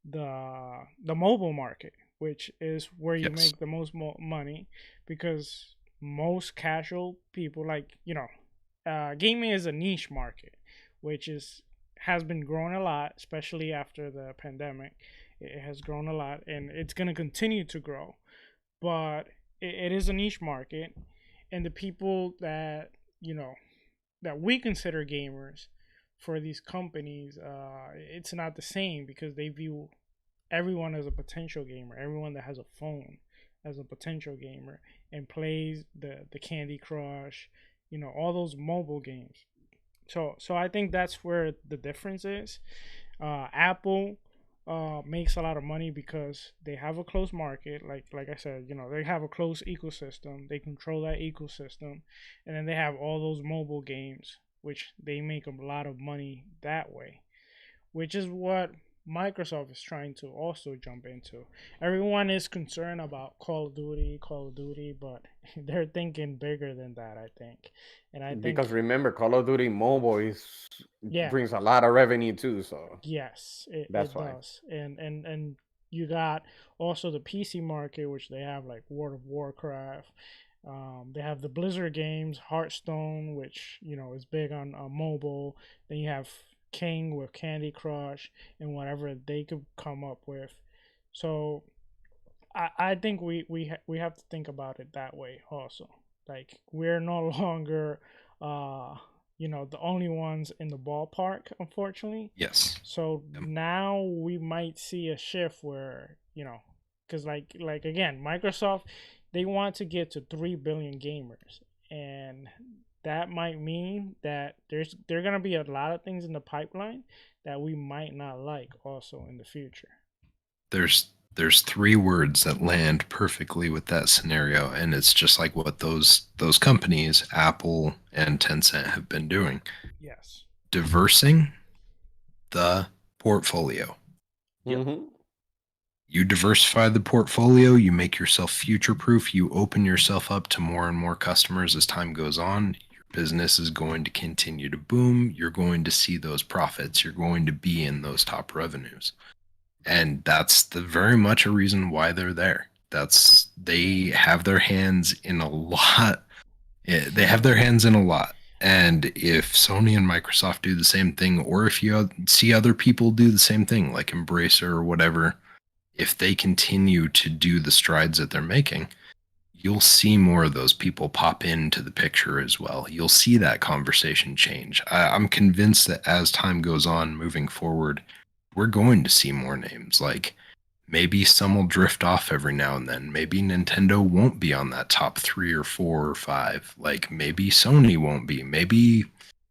the mobile market, which is where you Yes. make the most money, because most casual people, like, gaming is a niche market, which has been growing a lot, especially after the pandemic. It has grown a lot, and it's going to continue to grow, but it is a niche market. And the people that that we consider gamers for these companies, it's not the same, because they view everyone as a potential gamer, everyone that has a phone as a potential gamer and plays the Candy Crush, all those mobile games. So I think that's where the difference is. Apple makes a lot of money because they have a closed market. Like I said, they have a closed ecosystem. They control that ecosystem, and then they have all those mobile games, which they make a lot of money that way, which is what Microsoft is trying to also jump into. Everyone is concerned about Call of Duty, but they're thinking bigger than that, I think. And I Because think, remember, Call of Duty Mobile yeah, brings a lot of revenue too, so yes, that's it why. does. And you got also the PC market, which they have like World of Warcraft. They have the Blizzard games, Hearthstone, which is big on mobile. Then you have King with Candy Crush and whatever they could come up with. So I think we have to think about it that way also. Like, we're no longer the only ones in the ballpark, unfortunately. Yes. So Yep. now we might see a shift where, because like again, Microsoft, they want to get to 3 billion gamers, and that might mean that there gonna be a lot of things in the pipeline that we might not like also in the future. There's three words that land perfectly with that scenario, and it's just like what those companies, Apple and Tencent, have been doing. Yes. Diversing the portfolio. Yep. Mm-hmm. You diversify the portfolio, you make yourself future proof, you open yourself up to more and more customers as time goes on. Your business is going to continue to boom. You're going to see those profits. You're going to be in those top revenues. And that's very much a reason why they're there. They have their hands in a lot. They have their hands in a lot. And if Sony and Microsoft do the same thing, or if you see other people do the same thing, like Embracer or whatever, if they continue to do the strides that they're making, you'll see more of those people pop into the picture as well. You'll see that conversation change. I'm convinced that as time goes on moving forward, we're going to see more names. Like, maybe some will drift off every now and then. Maybe Nintendo won't be on that top 3 or 4 or 5. Like, maybe Sony won't be. Maybe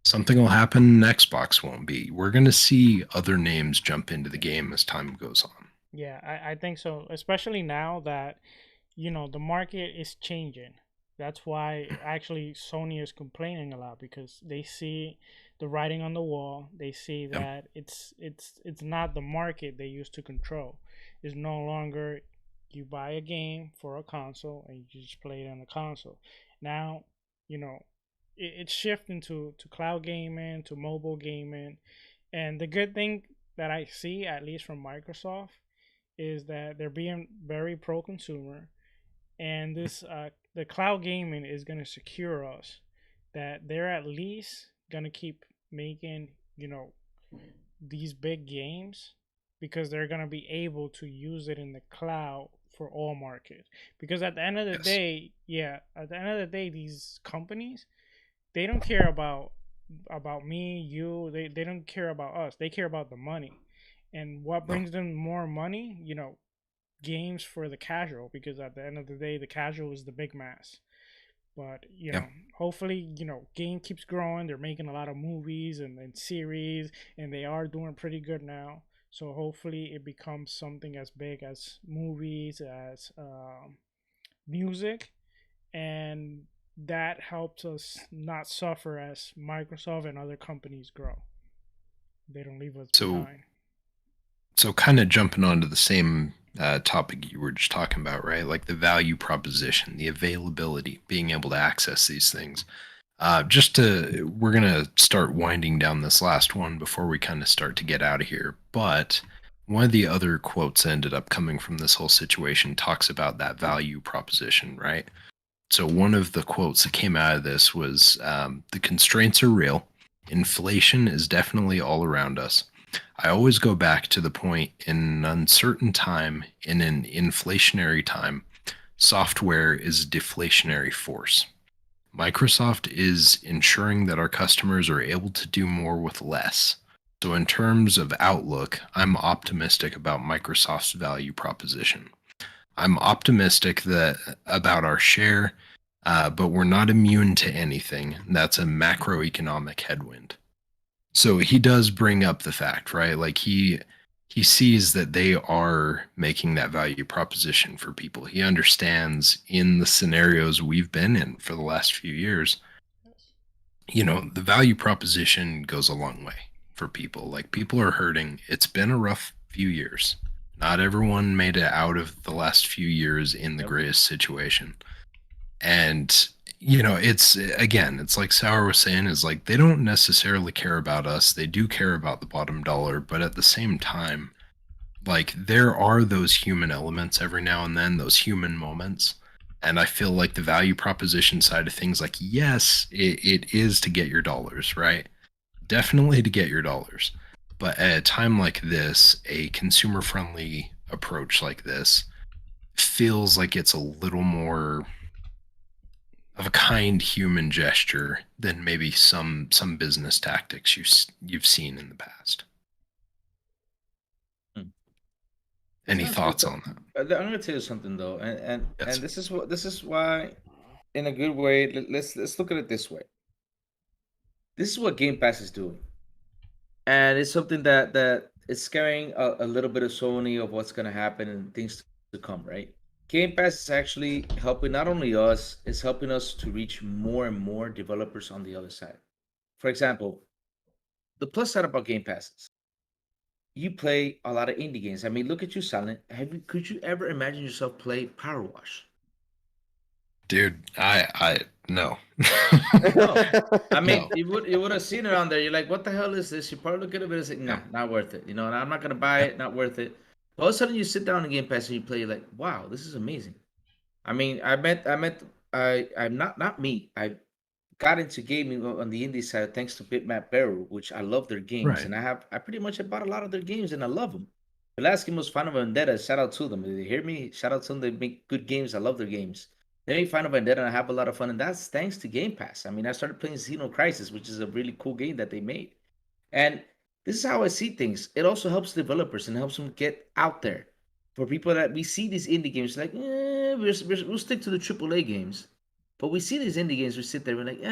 something will happen and Xbox won't be. We're going to see other names jump into the game as time goes on. Yeah, I think so, especially now that the market is changing. That's why actually Sony is complaining a lot, because they see the writing on the wall. They see Yep. that it's not the market they used to control. It's no longer you buy a game for a console and you just play it on the console. Now, it's shifting to cloud gaming, to mobile gaming, and the good thing that I see, at least from Microsoft, is that they're being very pro consumer, and this the cloud gaming is going to secure us that they're at least going to keep making, you know, these big games, because they're going to be able to use it in the cloud for all markets. Because at the end of the day, at the end of the day, these companies, they don't care about me, you, they don't care about us. They care about the money. And what brings them more money, you know, games for the casual, because at the end of the day, the casual is the big mass. But you know, hopefully, you know, game keeps growing. They're making a lot of movies and series, and they are doing pretty good now. So hopefully, it becomes something as big as movies, as music, and that helps us not suffer as Microsoft and other companies grow. They don't leave us behind. So kind of jumping onto the same topic you were just talking about, right? Like the value proposition, the availability, being able to access these things. We're going to start winding down this last one before we kind of start to get out of here. But one of the other quotes that ended up coming from this whole situation talks about that value proposition, right? So one of the quotes that came out of this was, the constraints are real. Inflation is definitely all around us. I always go back to the point, in an uncertain time, in an inflationary time, software is a deflationary force. Microsoft is ensuring that our customers are able to do more with less. So in terms of outlook, I'm optimistic about Microsoft's value proposition. I'm optimistic about our share, but we're not immune to anything. That's a macroeconomic headwind. So he does bring up the fact, right? Like he sees that they are making that value proposition for people. He understands, in the scenarios we've been in for the last few years, you know, the value proposition goes a long way for people. Like, people are hurting. It's been a rough few years. Not everyone made it out of the last few years in the greatest situation. And you know, it's like Sauer was saying, is like, they don't necessarily care about us. They do care about the bottom dollar, but at the same time, like, there are those human elements every now and then, those human moments. And I feel like the value proposition side of things, like, yes, it is to get your dollars, right? Definitely to get your dollars. But at a time like this, a consumer-friendly approach like this feels like it's a little more of a kind human gesture than maybe some business tactics you've seen in the past. Any thoughts on that? I'm going to tell you something though, and this is why, in a good way, let's look at it this way. This is what Game Pass is doing, and it's something that is scaring a little bit of Sony of what's going to happen and things to come, right? Game Pass is actually helping not only us, it's helping us to reach more and more developers on the other side. For example, the plus side about Game Pass is you play a lot of indie games. I mean, look at you, Silent. Could you ever imagine yourself play Power Wash? Dude, I no. No. I mean, you would have seen it on there. You're like, what the hell is this? You probably look at it, but it's like, nah, not worth it. You know, and I'm not gonna buy it, not worth it. All of a sudden, you sit down in Game Pass and you play. You're like, wow, this is amazing. I mean, I'm not me. I got into gaming on the indie side thanks to Bitmap Barrel, which I love their games, and I pretty much have bought a lot of their games, and I love them. The last game was Final Vendetta. Shout out to them. Did you hear me? Shout out to them. They make good games. I love their games. They make Final Vendetta, and I have a lot of fun, and that's thanks to Game Pass. I mean, I started playing Xeno Crisis, which is a really cool game that they made, and this is how I see things. It also helps developers and helps them get out there. For people that we see these indie games, like, we'll stick to the AAA games. But we see these indie games, we sit there, we're like,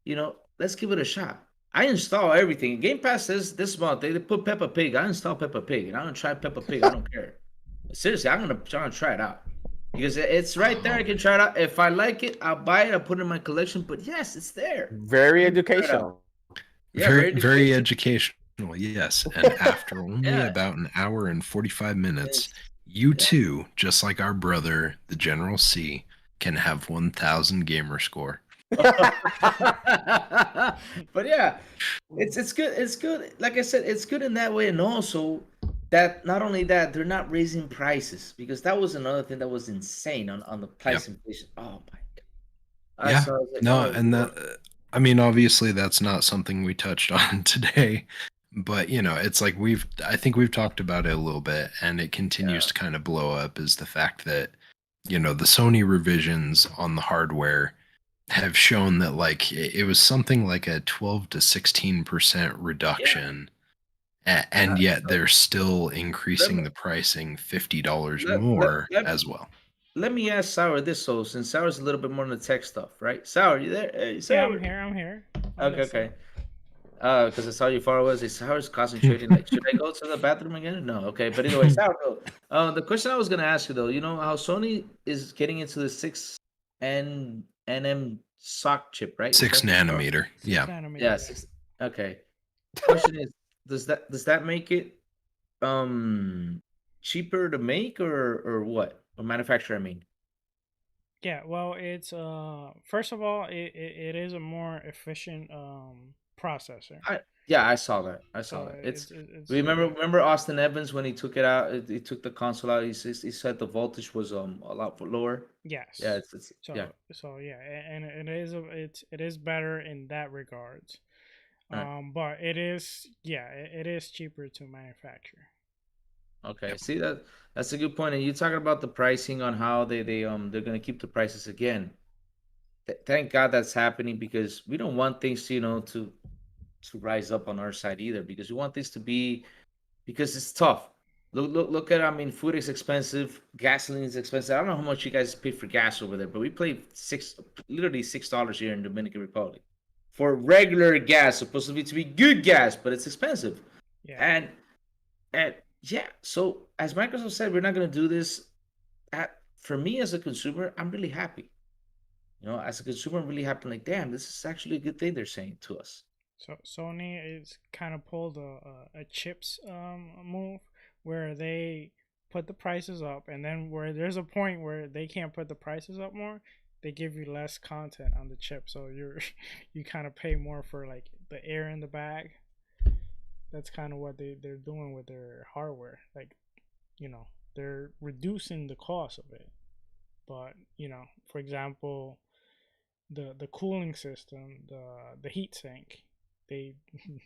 you know, let's give it a shot. I install everything. Game Pass says this month, they put Peppa Pig. I install Peppa Pig, and I'm going to try Peppa Pig. I don't care. Seriously, I'm going to try it out. Because it's right there. I can try it out. If I like it, I'll buy it. I'll put it in my collection. But yes, it's there. Very educational. Yeah, very educational. Yes, and after only about an hour and 45 minutes, you too, just like our brother, the General C, can have 1,000 gamer score. But yeah, it's good. It's good. Like I said, it's good in that way, and also that not only that they're not raising prices, because that was another thing that was insane on the price inflation. Oh my god! Yeah. I was like, No, oh and Lord. that I mean, obviously that's not something we touched on today, but it's like I think we've talked about it a little bit, and it continues Yeah. to kind of blow up is the fact that the Sony revisions on the hardware have shown that like it was something like a 12 to 16% Yeah. reduction, and yet So they're still let me increasing the pricing $50 let, let, more let, as well. let me ask Sour this, so since Sour's a little bit more on the tech stuff, right? Sour, you there? Hey, Yeah, I'm Sour. here. I'm here. I'm Okay, listening. okay. Because I saw you far away. Sour's concentrating. Like, should I go to the bathroom again? No. Okay, but anyway, Sour. The question I was gonna ask you though, you know how Sony is getting into the 6 nm sock chip, right? Is Six that or, nanometer. Six Yeah. nanometer. yeah, Yeah. 6? Okay. Question is, does that make it um cheaper to make or what? Or manufacture, I mean. Yeah, well, it's first of all, it is a more efficient processor. Yeah, I saw that. I saw So that. it's Remember Austin Evans when he took it out, he took the console out, he said the voltage was a lot lower. Yeah, yes. it's yeah. So yeah, and it is better in that regards. All right. But it is cheaper to manufacture. Okay. Yep. See that's a good point. And you talking about the pricing on how they're gonna keep the prices again. Thank God that's happening, because we don't want things to rise up on our side either, because we want this to be, because it's tough. Look at, I mean, food is expensive, gasoline is expensive. I don't know how much you guys pay for gas over there, but we pay literally $6 here in Dominican Republic for regular gas, supposed to be good gas, but it's expensive. Yeah. And yeah, so as Microsoft said, we're not gonna do this. For me as a consumer, I'm really happy. As a consumer, I'm really happy. Like, damn, this is actually a good thing they're saying to us. So Sony is kind of pulled a chips move where they put the prices up, and then where there's a point where they can't put the prices up more, they give you less content on the chip, so you kind of pay more for like the air in the bag. That's kind of what they're doing with their hardware. Like, they're reducing the cost of it, but for example, the cooling system, the heat sink, they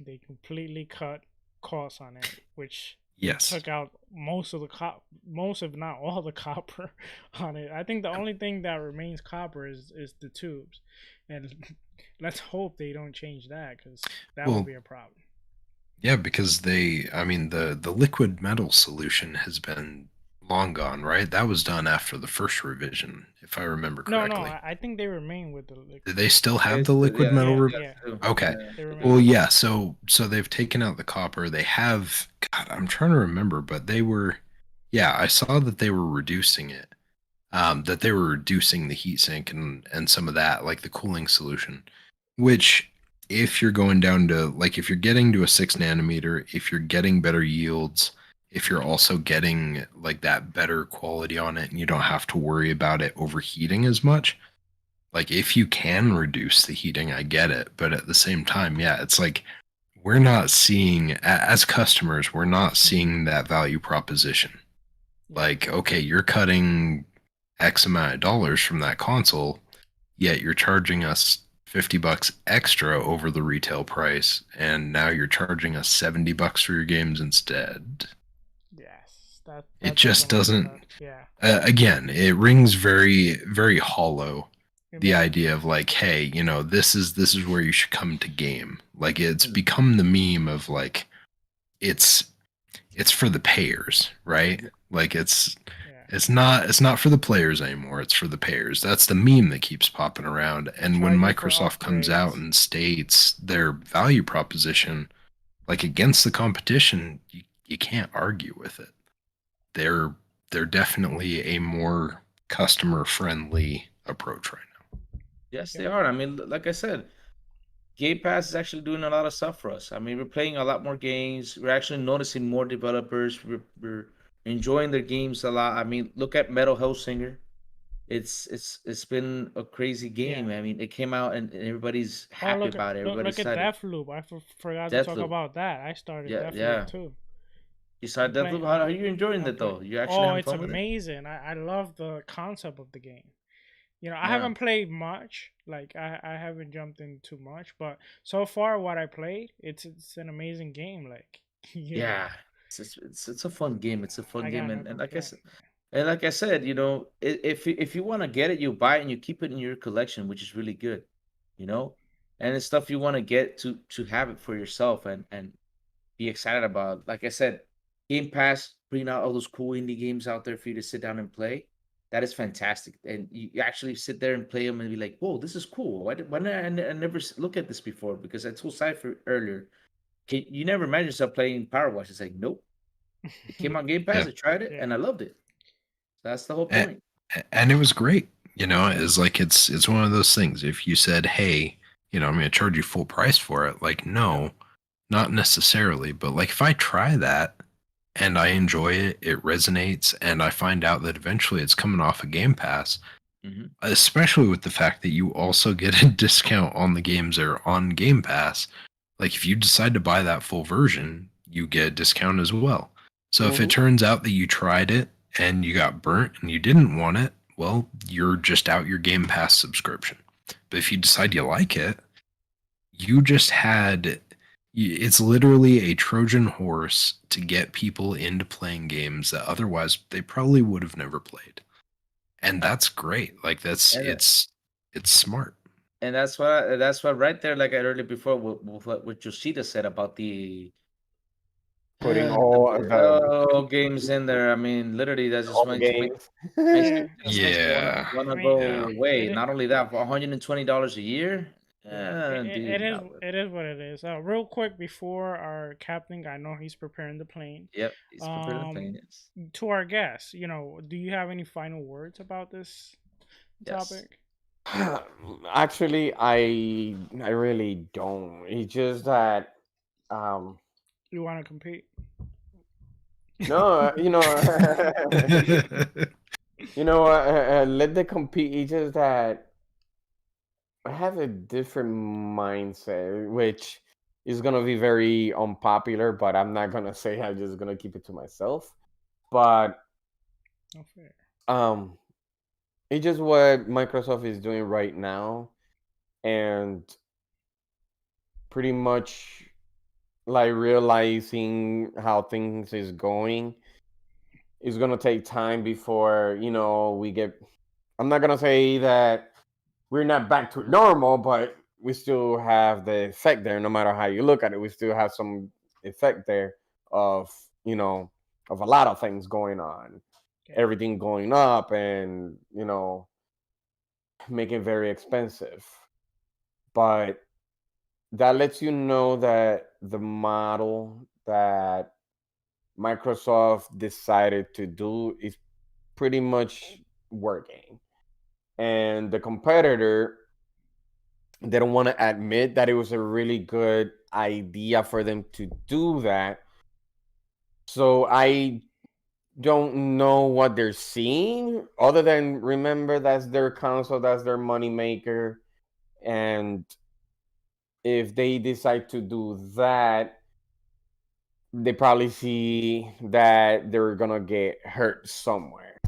they completely cut costs on it, which Yes. took out most of the most if not all the copper on it. I think the only thing that remains copper is the tubes, and let's hope they don't change that, because that Well, would be a problem. Yeah, because the liquid metal solution has been long gone, right? That was done after the first revision, if I remember No, correctly. I think they remain with the Do they still have It's the liquid metal? yeah, yes, yeah, Okay. they remain. Well, yeah. So they've taken out the copper. They have. God, I'm trying to remember, but they were. Yeah, I saw that they were reducing it. That they were reducing the heat sink and some of that, like the cooling solution. Which, if you're going down to like, if you're getting to a 6 nanometer, if you're getting better yields, if you're also getting like that better quality on it, and you don't have to worry about it overheating as much, like if you can reduce the heating, I get it. But at the same time, yeah, it's like we're not seeing, as customers, we're not seeing that value proposition. Like, okay, you're cutting X amount of dollars from that console, yet you're charging us $50 extra over the retail price, and now you're charging us $70 for your games instead. Yes, that It just doesn't. Yeah. Again, it rings very, very hollow. The Yeah. idea of like, hey, this is where you should come to game. Like, it's become the meme of like, it's for the payers, right? Like it's not for the players anymore. It's for the payers. That's the meme that keeps popping around. And when Charge you for Microsoft comes out upgrades. and states their value proposition, like against the competition, you can't argue with it. They're definitely a more customer friendly approach right now. Yes, they are. I mean, like I said, Game Pass is actually doing a lot of stuff for us. I mean, we're playing a lot more games. We're actually noticing more developers. We're enjoying their games a lot. I mean, look at Metal Hellsinger. it's been a crazy game. Yeah. I mean, it came out and everybody's Oh, happy about it. Everybody's look at excited. Deathloop. I forgot to talk Deathloop. about that. I started Yeah, Deathloop yeah. too. You saw I'm Deathloop? playing. How are you enjoying I'm it though? playing. You actually Oh, having it's fun with it? amazing. I love the concept of the game. You know, I Yeah. haven't played much. Like I haven't jumped in too much, but so far what I played, it's an amazing game. Like you know, Yeah. It's a fun game. It's a fun I game, got no and like I said, complaint. you know, if you want to get it, you buy it and you keep it in your collection, which is really good, you know, and it's stuff you want to get to have it for yourself and be excited about. Like I said, Game Pass bringing out all those cool indie games out there for you to sit down and play. That is fantastic, and you actually sit there and play them and be like, "Whoa, this is cool! Why did I never look at this before?" Because I told Cypher earlier, you never imagine yourself playing Power Wash. It's like, nope. It came on Game Pass. Yeah. I tried it Yeah. and I loved it. That's the whole And, point. and it was great. You know, it's like it's one of those things. If you said, "Hey, you know, I'm going to charge you full price for it," like, no, not necessarily. But like, if I try that and I enjoy it, it resonates, and I find out that eventually it's coming off a Game Pass, Hmm. especially with the fact that you also get a discount on the games that are on Game Pass. Like, if you decide to buy that full version, you get a discount as well. So if it Mhm. turns out that you tried it and you got burnt and you didn't want it, well, you're just out your Game Pass subscription. But if you decide you like it, you just had it's literally a Trojan horse to get people into playing games that otherwise they probably would have never played. And that's great. Like And it's smart. that's what right there, like I earlier before, what Yoshida said about Putting all all games in there. I mean, literally, that just all the games. Yeah, makes me Yeah. wanna I mean, go Yeah. away. it Not only that, for $120 a year, yeah, dude, not worth. it is what it is. Real quick before our captain, I know he's preparing the plane. Yep, he's prepared the Um, plane. Yes. to our guests, you know, do you have any final words about this Yes. topic? Actually, I really don't. It's just that um You want to compete? no, let them compete. It's just that I have a different mindset, which is gonna be very unpopular, but I'm not gonna say. I'm just gonna keep it to myself. But No fair. um, it's just what Microsoft is doing right now, and pretty much like realizing how things is going. It's gonna take time before we get. I'm not gonna say that we're not back to normal, but we still have the effect there. No matter how you look at it, we still have some effect there of of a lot of things going on, Okay. everything going up, and making very expensive. But that lets you know that the model that Microsoft decided to do is pretty much working. And the competitor, they don't want to admit that it was a really good idea for them to do that. So I don't know what they're seeing other than remember that's their console, that's their money maker. And if they decide to do that, they probably see that they're gonna get hurt somewhere.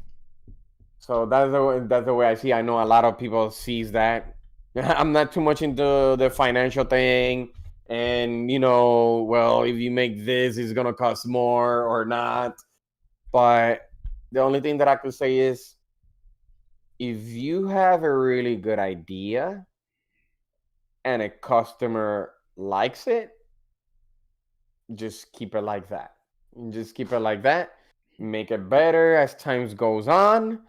So that's the way I see. I know a lot of people sees that. I'm not too much into the financial thing, and well, if you make this, it's gonna cost more or not. But the only thing that I could say is, if you have a really good idea and a customer likes it, just keep it like that. Just keep it like that. Make it better as times goes on.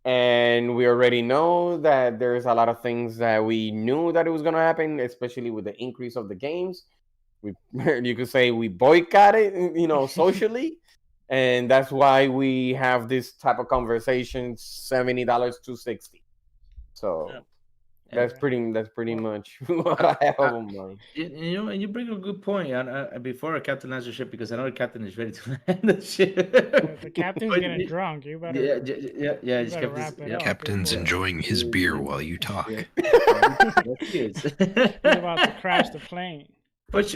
And we already know that there's a lot of things that we knew that it was going to happen, especially with the increase of the games. You could say we boycott it, socially. And that's why we have this type of conversation, $70 to $60. So That's pretty much what I have on mind. You know, and you bring a good point. Before Captain lands your ship, because I know the captain is ready to land the ship. The captain's But getting drunk. You yeah, better, yeah. you Just better kept wrap it yeah. up. Captain's before- enjoying his beer while you talk. Yeah. Yes, he is. He's about to crash the plane. But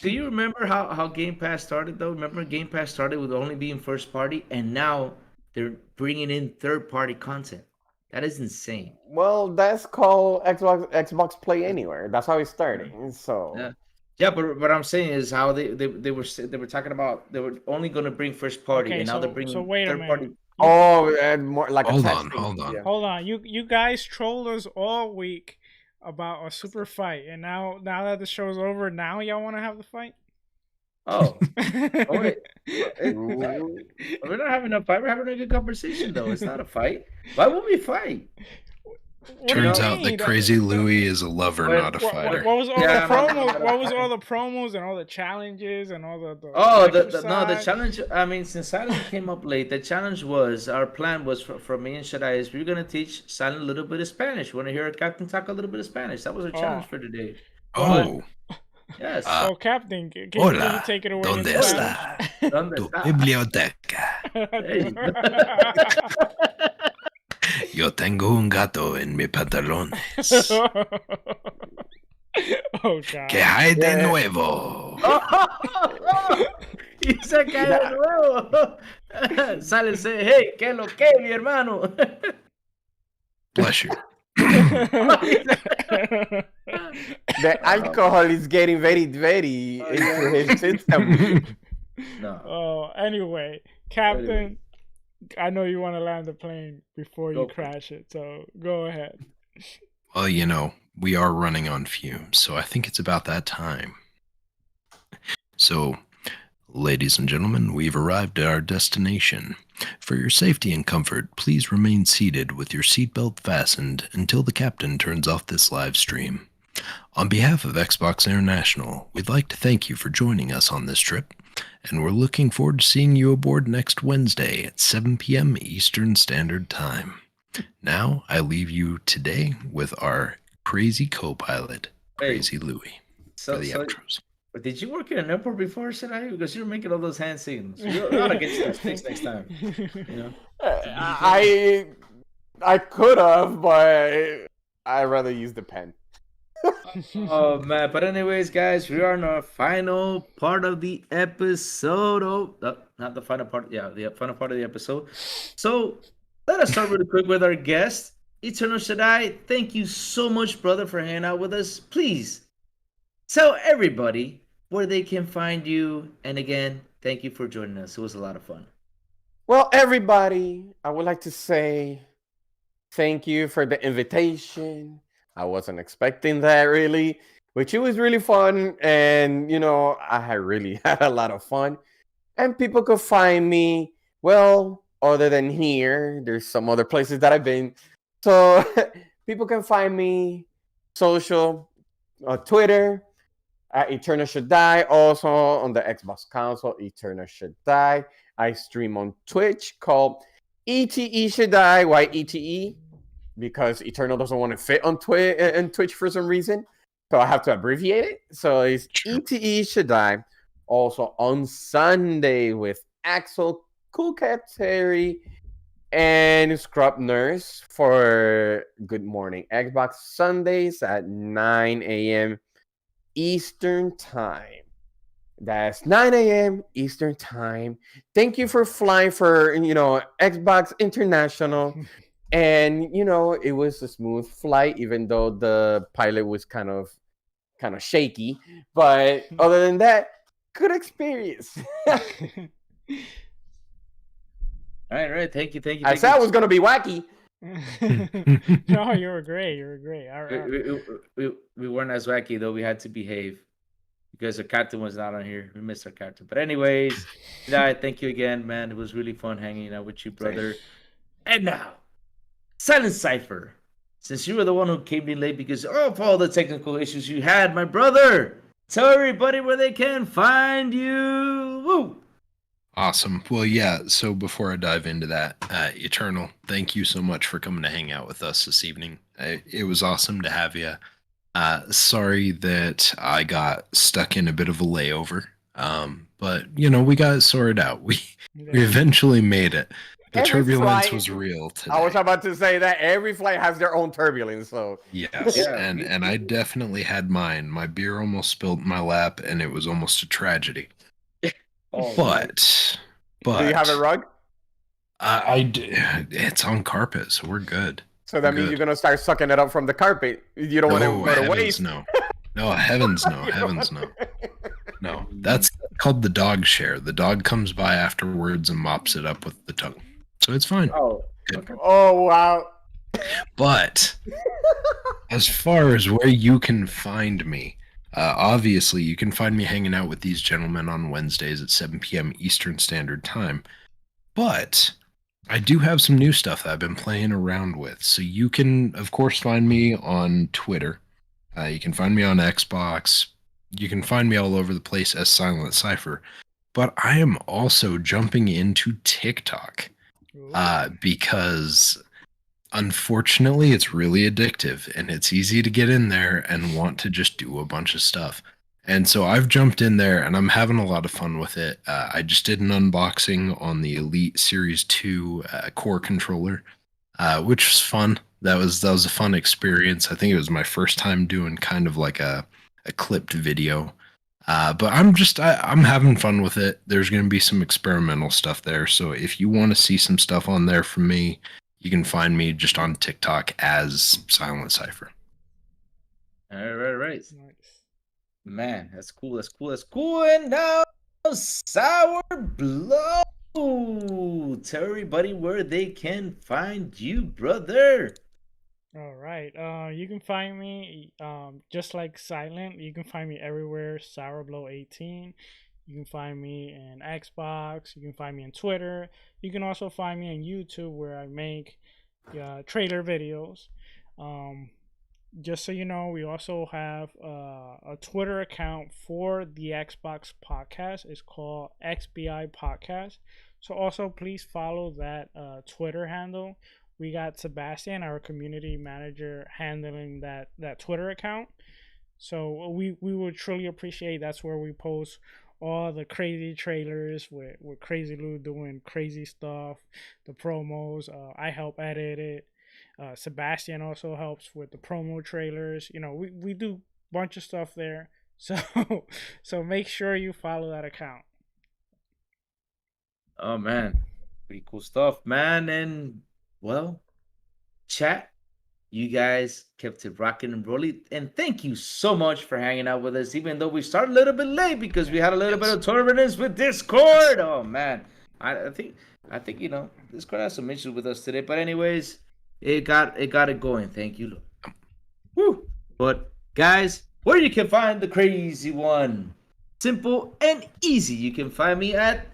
do you remember how Game Pass started though? Remember Game Pass started with only being first party, and now they're bringing in third party content. That is insane. Well, that's called Xbox Play Anywhere. That's how it started. So Yeah, but I'm saying is how they were talking about they were only going to bring first party, Okay, and now so- they're bringing so wait a third party. oh, and more like Hold a on, testing. hold on. Yeah. Hold on, you guys trolled us all week about a super fight, and now that the show's over, now y'all want to have the fight? Oh, wait. Ooh. We're not having a fight. We're having a good conversation, though. It's not a fight. Why would we fight? What do you Turns out mean? that Crazy Louie is a lover, What- not a What, fighter. what was all Yeah, the promos? no. What was all the promos and all the challenges and all the Oh, the exercise? challenge. I mean, since Silent came up late, the challenge was our plan was for me and SHADDAI is we're gonna teach Silent a little bit of Spanish. Want to hear our captain talk a little bit of Spanish? That was our challenge for today. Oh, Yes. So, Captain, can you hola, take it away? in ¿dónde Spanish? está ¿Dónde tu está? biblioteca? Hey. Yo tengo un gato en mi pantalones. Oh God! ¿Qué hay de Yeah. nuevo? Y se cae de nuevo. Sale y dice, hey, ¿qué es lo que, mi hermano? Bless you. The alcohol is getting very into his system. No. Oh, anyway, Captain, I know you want to land the plane before you Go for it. crash it, so go ahead. Well, you know, we are running on fumes, so I think it's about that time. So, ladies and gentlemen, we've arrived at our destination. For your safety and comfort, please remain seated with your seatbelt fastened until the captain turns off this live stream. On behalf of Xbox International, we'd like to thank you for joining us on this trip, and we're looking forward to seeing you aboard next Wednesday at 7 p.m. Eastern Standard Time. Now, I leave you today with our crazy co-pilot, Crazy Louie, for the outros. But did you work in an airport before, SHADDAI? Because you were making all those hand signals. You ought to get those fixed next time. You know? I could have, but I'd rather use the pen. Oh man! But anyways, guys, we are in our final part of the episode. Not the final part. Yeah, the final part of the episode. So let us start really quick with our guest, Eternal SHADDAI. Thank you so much, brother, for hanging out with us. Please tell everybody where they can find you. And again, thank you for joining us. It was a lot of fun. Well, everybody, I would like to say thank you for the invitation. I wasn't expecting that really, which it was really fun. And, you know, I had really had a lot of fun. And people could find me, well, other than here, there's some other places that I've been. So people can find me social, Twitter, at Eternal SHADDAI, also on the Xbox console, Eternal SHADDAI. I stream on Twitch called ETE SHADDAI, YETE, because Eternal doesn't want to fit on Twitch for some reason. So I have to abbreviate it. So it's ETE SHADDAI. Also on Sunday with Axel, Cool Cat Terry, and Scrub Nurse for Good Morning Xbox Sundays at 9 a.m. Eastern Time. That's 9 a.m. Eastern Time. Thank you for flying for, Xbox International. And, it was a smooth flight, even though the pilot was kind of shaky. But other than that, good experience. All right. Thank you. I said I was going to be wacky. No, you were great. You were great. All right. We weren't as wacky, though. We had to behave because our captain was not on here. We missed our captain. But anyways, thank you again, man. It was really fun hanging out with you, brother. And now, Silent Cypher, since you were the one who came in late because of all the technical issues you had, my brother, tell everybody where they can find you. Woo! Awesome. Well, yeah. So before I dive into that, Eternal, thank you so much for coming to hang out with us this evening. It was awesome to have you. Sorry that I got stuck in a bit of a layover. But we got it sorted out. We eventually made it. The turbulence was real today. I was about to say that every flight has their own turbulence. So yes, and I definitely had mine. My beer almost spilled in my lap, and it was almost a tragedy. But do you have a rug? It's on carpet, so we're good. So that means you're gonna start sucking it up from the carpet. You don't want to go to waste. No, heavens no, heavens no. No, that's called the dog share. The dog comes by afterwards and mops it up with the tongue, so it's fine. Oh, good. Oh wow. But as far as where you can find me, obviously you can find me hanging out with these gentlemen on Wednesdays at 7 p.m. Eastern Standard Time. But I do have some new stuff that I've been playing around with. So you can, of course, find me on Twitter. You can find me on Xbox. You can find me all over the place as Silent Cypher. But I am also jumping into TikTok because unfortunately it's really addictive and it's easy to get in there and want to just do a bunch of stuff. And so I've jumped in there and I'm having a lot of fun with it. I just did an unboxing on the Elite Series 2 core controller, which was fun. That was a fun experience. I think it was my first time doing kind of like a clipped video. But I'm having fun with it. There's going to be some experimental stuff there. So if you want to see some stuff on there from me, you can find me just on TikTok as Silent Cypher. All right. Nice. Man, that's cool. And now, Sour Blow. Tell everybody where they can find you, brother. All right. You can find me, just like Silent. You can find me everywhere. SourBlow18. You can find me in Xbox. You can find me on Twitter. You can also find me on YouTube, where I make trailer videos. Just so you know, we also have a Twitter account for the Xbox podcast. It's called XBI Podcast. So also please follow that Twitter handle. We got Sebastian, our community manager, handling that Twitter account. So we would truly appreciate. That's where we post all the crazy trailers with Crazy Lou doing crazy stuff, the promos. I help edit it. Sebastian also helps with the promo trailers. We do a bunch of stuff there. So make sure you follow that account. Oh man, pretty cool stuff, man. And well, chat, you guys kept it rocking and rolling, and thank you so much for hanging out with us, even though we started a little bit late because we had a little bit of turbulence with Discord. Oh man, I think Discord has some issues with us today, but anyways, it got it going. Thank you. Woo! But guys, where you can find the crazy one? Simple and easy. You can find me at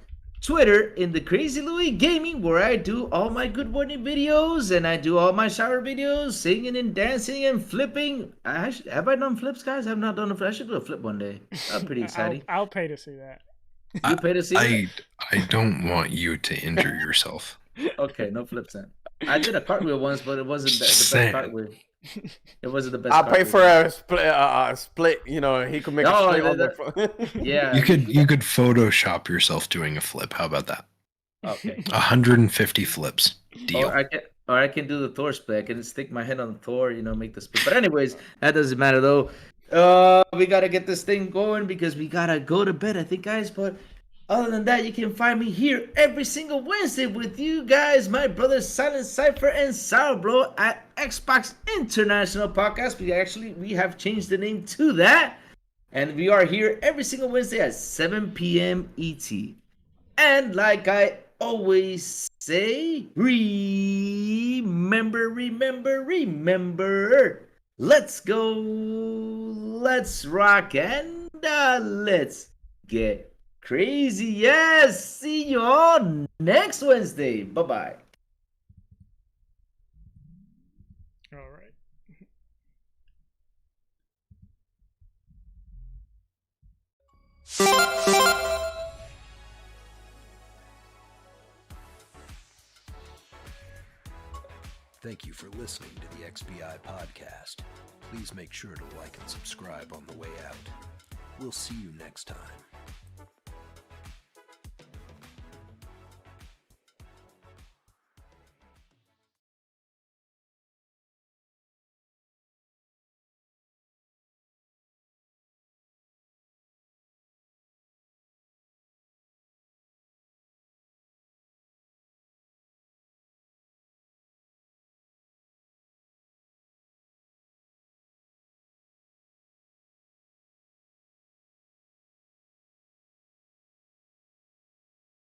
Twitter in the Crazy Louie Gaming, where I do all my good morning videos and I do all my shower videos, singing and dancing and flipping. Have I done flips, guys? I've not done a flip. I should do a flip one day. That's pretty exciting. I'll pay to see that. You pay to see that? I don't want you to injure yourself. Okay, no flips then. I did a cartwheel once, but it wasn't the best cartwheel. It wasn't the best. I'll pay for a split. He could make a split. Yeah. You could Photoshop yourself doing a flip. How about that? Okay. 150 flips. Deal. Or I can do the Thor split. I can stick my head on Thor. Make the split. But anyways, that doesn't matter though. We gotta get this thing going because we gotta go to bed, I think, guys. But other than that, you can find me here every single Wednesday with you guys, my brothers Silent Cypher and Sour Blow at Xbox International Podcast. We have changed the name to that. And we are here every single Wednesday at 7 p.m. ET. And like I always say, remember. Let's go, let's rock, and let's get crazy. Yes, see you all next Wednesday. Bye-bye. All right. Thank you for listening to the XBI Podcast. Please make sure to like and subscribe on the way out. We'll see you next time.